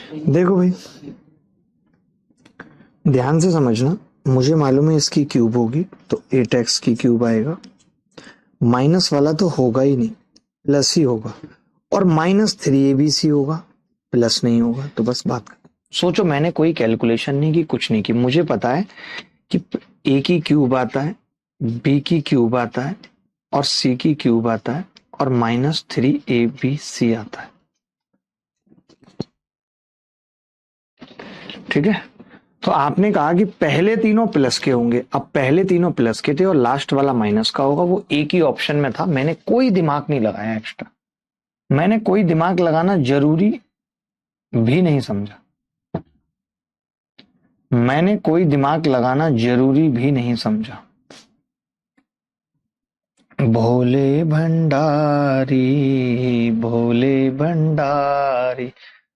देखो भाई, ध्यान से समझना, मुझे मालूम है इसकी क्यूब होगी तो 8x की क्यूब आएगा, माइनस वाला तो होगा ही नहीं, प्लस ही होगा, और -3abc होगा, प्लस नहीं होगा, तो बस बात कर। सोचो, मैंने कोई कैलकुलेशन नहीं की, कुछ नहीं की, मुझे पता है कि ए की क्यूब आता है, बी की क्यूब आता है, और सी की क्यूब आता है, और -3abc आता है। ठीक है, तो आपने कहा कि पहले तीनों प्लस के होंगे, अब पहले तीनों प्लस के थे और लास्ट वाला माइनस का होगा, वो एक ही ऑप्शन में था, मैंने कोई दिमाग नहीं लगाया एक्स्ट्रा, मैंने कोई दिमाग लगाना जरूरी भी नहीं समझा, मैंने कोई दिमाग लगाना जरूरी भी नहीं समझा। भोले भंडारी, भोले भंडारी।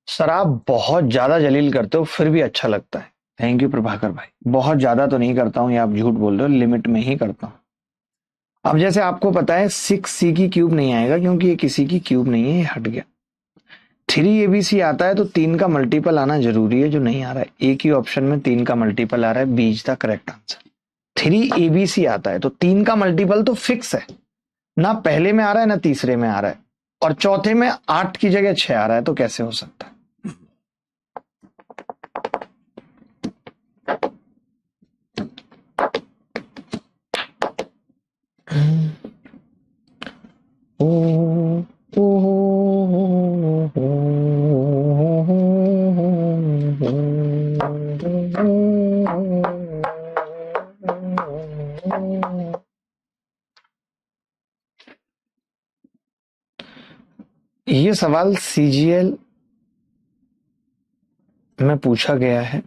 सर आप बहुत ज्यादा जलील करते हो, फिर भी अच्छा लगता है। थैंक यू प्रभाकर भाई, बहुत ज्यादा तो नहीं करता हूँ, ये आप झूठ बोल रहे हो, लिमिट में ही करता हूँ। अब जैसे आपको पता है 6c की क्यूब नहीं आएगा क्योंकि ये किसी की क्यूब नहीं है, ये हट गया। 3abc आता है तो 3 का मल्टीपल आना जरूरी है, जो नहीं आ रहा है, एक ही ऑप्शन में 3 का मल्टीपल आ रहा है, B is the correct answer. 3abc आता है तो 3 का मल्टीपल तो फिक्स है, ना पहले में आ रहा है ना तीसरे में आ रहा है, और चौथे में 8 की जगह 6 आ रहा है, तो कैसे हो सकता है। ओ, ओ, ये सवाल सीजीएल में पूछा गया है,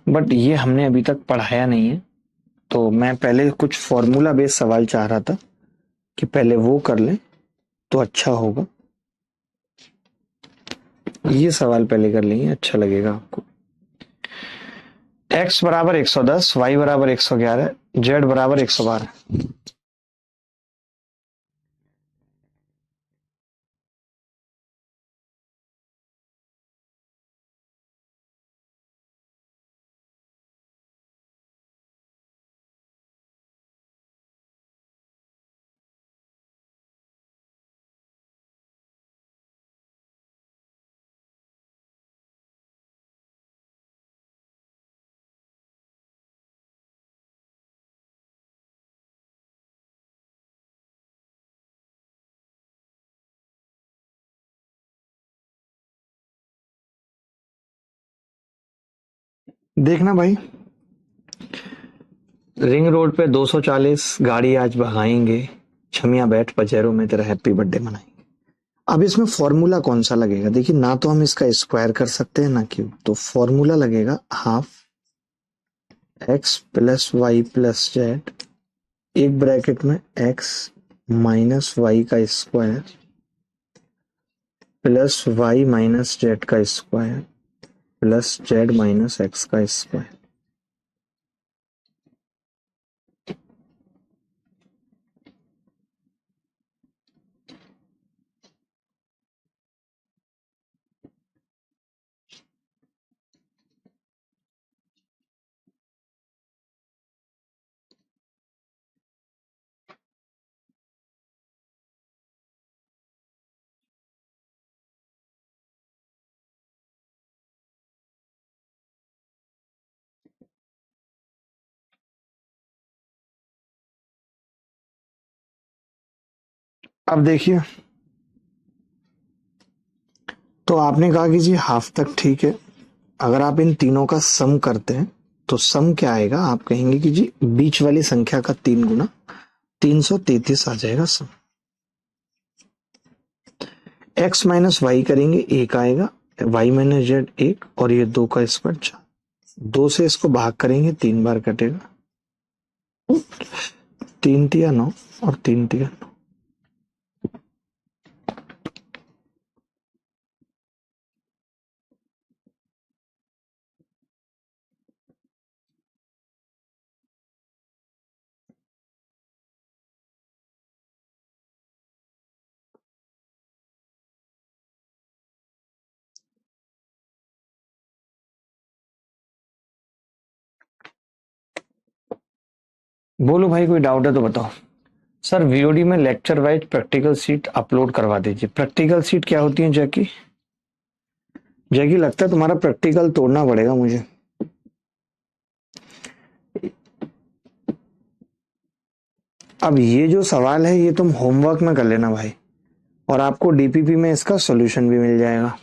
बट ये हमने अभी तक पढ़ाया नहीं है, तो मैं पहले कुछ फॉर्मूला बेस्ड सवाल चाह रहा था कि पहले वो कर लें तो अच्छा होगा। ये सवाल पहले कर लेंगे, अच्छा लगेगा आपको। x बराबर 110, y बराबर 111, z बराबर 112। देखना भाई, रिंग रोड पे 240 गाड़ी आज भगाएंगे, छमिया बैठ पजेरों में तेरा हैप्पी बर्थडे मनाएंगे। अब इसमें फॉर्मूला कौन सा लगेगा, देखिए, ना तो हम इसका स्क्वायर कर सकते हैं ना क्यूब, तो फॉर्मूला लगेगा half x plus y plus z, एक ब्रैकेट में एक्स माइनस वाई का square plus y minus z का square plus z minus x का स्क्वायर। अब देखिए, तो आपने कहा कि जी हाफ तक ठीक है, अगर आप इन तीनों का सम करते हैं तो सम क्या आएगा, आप कहेंगे कि जी बीच वाली संख्या का 3 गुना 333 आ जाएगा सम। एक्स माइनस वाई करेंगे, एक आएगा, वाई माइनस जेड एक, और ये 2 का स्क्वायर 4, 2 से इसको भाग करेंगे 3 बार कटेगा, 3 तिया 9 और 3 तिया 9। बोलो भाई, कोई डाउट है तो बताओ। सर वीओडी में lecture wise practical seat upload करवा दीजिए। प्रैक्टिकल सीट क्या होती है जैकी? जैकी लगता है तुम्हारा प्रैक्टिकल तोड़ना पड़ेगा मुझे। अब ये जो सवाल है ये तुम होमवर्क में कर लेना भाई, और आपको डीपीपी में इसका सॉल्यूशन भी मिल जाएगा।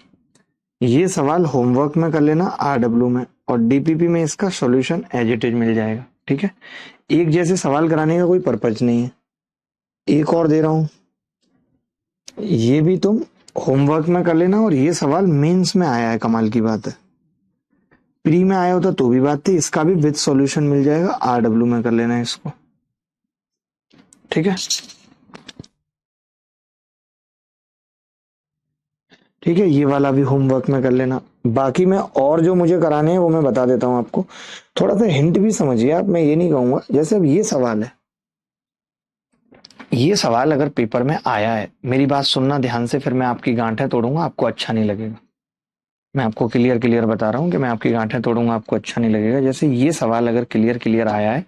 ये सवाल होमवर्क में कर लेना आरडब्ल्यू में, और डीपीपी में इसका सॉल्यूशन एज इट इज मिल जाएगा। ठीक है, एक जैसे सवाल कराने का कोई पर्पज नहीं है। एक और दे रहा हूं, ये भी तुम होमवर्क में कर लेना, और ये सवाल मेंस में आया है, कमाल की बात है। प्री में आया होता तो भी बात थी, इसका भी विद सॉल्यूशन मिल जाएगा, आरडब्ल्यू में कर लेना इसको। ठीक है, ठीक है, ये वाला भी होमवर्क में कर लेना। बाकी मैं और जो मुझे कराने हैं वो मैं बता देता हूं आपको। थोड़ा सा हिंट भी समझिए आप, मैं ये नहीं कहूंगा। जैसे अब ये सवाल है, ये सवाल अगर पेपर में आया है, मेरी बात सुनना ध्यान से, फिर मैं आपकी गांठें तोड़ूंगा, आपको अच्छा नहीं लगेगा। मैं आपको क्लियर क्लियर बता रहा हूं कि मैं आपकी गांठें तोड़ूंगा, आपको अच्छा नहीं लगेगा। जैसे ये सवाल अगर क्लियर क्लियर आया है,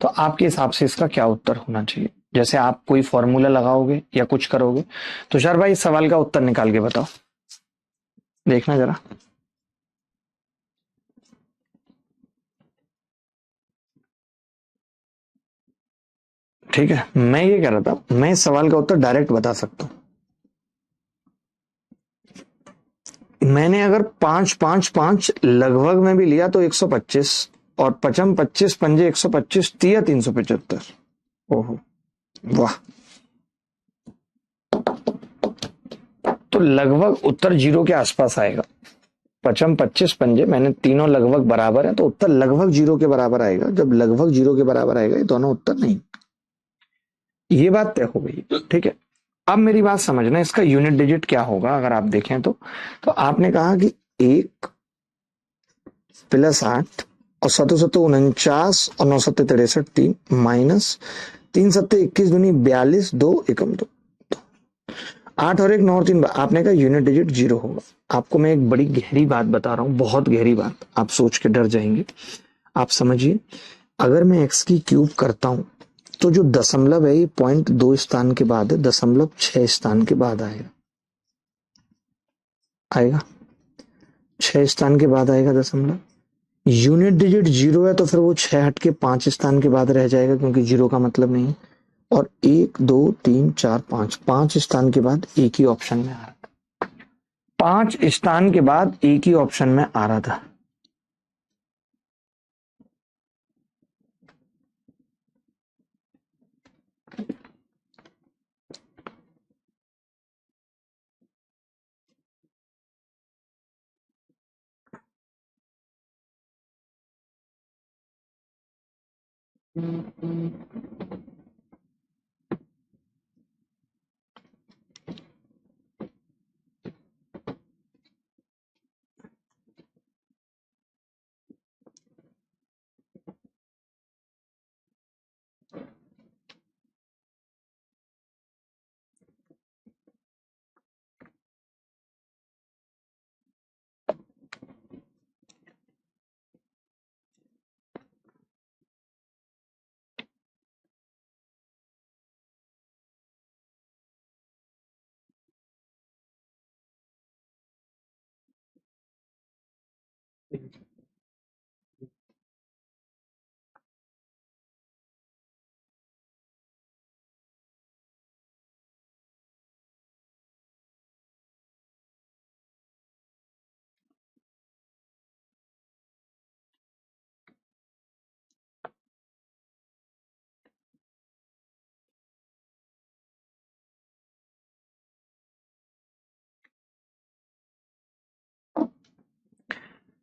तो आपके हिसाब से इसका क्या उत्तर होना चाहिए? जैसे आप कोई फॉर्मूला लगाओगे या कुछ करोगे, तो शर भाई इस सवाल का उत्तर निकाल के बताओ, देखना जरा। ठीक है, मैं ये कह रहा था, मैं इस सवाल का उत्तर डायरेक्ट बता सकता हूं। मैंने अगर 5 5 5 लगभग में भी लिया तो 125, और पचम 25 पंजे 125 तिया 375। ओहो वाह, तो लगभग उत्तर जीरो के आसपास आएगा। पचम 25 पंजे, मैंने तीनों लगभग बराबर है, तो उत्तर लगभग जीरो के बराबर आएगा। जब लगभग जीरो के बराबर आएगा, ये दोनों उत्तर नहीं। ये बात तय हो गई। ठीक है, अब मेरी बात समझना, इसका यूनिट डिजिट क्या होगा अगर आप देखें तो आपने कहा कि 1 + 8 और 7 7 49 और 9 7 63 3 माइनस 3 7 21 दूनी 42 2 एकम 2। 8 और 1 9 और 3, आपने कहा यूनिट डिजिट जीरो होगा। आपको मैं एक बड़ी गहरी बात बता रहा हूं, बहुत गहरी बात, आप सोच के डर जाएंगे। आप समझिए, अगर मैं एक्स की क्यूब करता हूं, तो जो दशमलव है ये 0.2 स्थान के बाद है, 0.6 स्थान के बाद आएगा। आएगा 6 स्थान के बाद आएगा दशमलव। यूनिट डिजिट जीरो है तो फिर वो 6 हट के 5 स्थान के बाद रह जाएगा, क्योंकि जीरो का मतलब नहीं है। और 1 2 3 4 5 स्थान के बाद एक ही ऑप्शन में आ रहा था। 5 स्थान के बाद एक ही ऑप्शन में आ रहा था।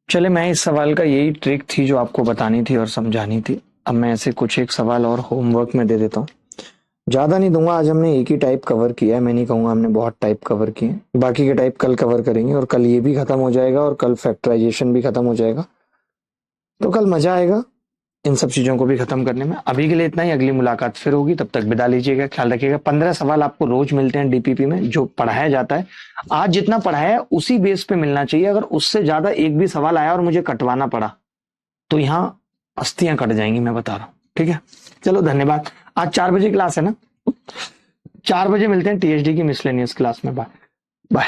चले, मैं इस सवाल का यही ट्रिक थी जो आपको बतानी थी और समझानी थी। अब मैं ऐसे कुछ एक सवाल और होमवर्क में दे देता हूँ, ज्यादा नहीं दूंगा। आज हमने एक ही टाइप कवर किया है, मैं नहीं कहूंगा हमने बहुत टाइप कवर किए। बाकी के टाइप कल कवर करेंगे, और कल ये भी खत्म हो जाएगा, और कल फैक्टराइजेशन भी खत्म हो जाएगा। तो कल मजा आएगा इन सब चीजों को भी खत्म करने में। अभी के लिए इतना ही, अगली मुलाकात फिर होगी, तब तक विदा लीजिएगा, ख्याल रखिएगा। 15 सवाल आपको रोज मिलते हैं डीपीपी में, जो पढ़ाया जाता है। आज जितना पढ़ाया है उसी बेस पे मिलना चाहिए। अगर उससे ज्यादा एक भी सवाल आया और मुझे कटवाना पड़ा, तो यहाँ अस्थियां कट जाएंगी, मैं बता रहा हूं। ठीक है, चलो धन्यवाद। आज 4 बजे क्लास है ना, 4 बजे मिलते हैं टीएचडी की मिसलेनियस क्लास में। Bye bye.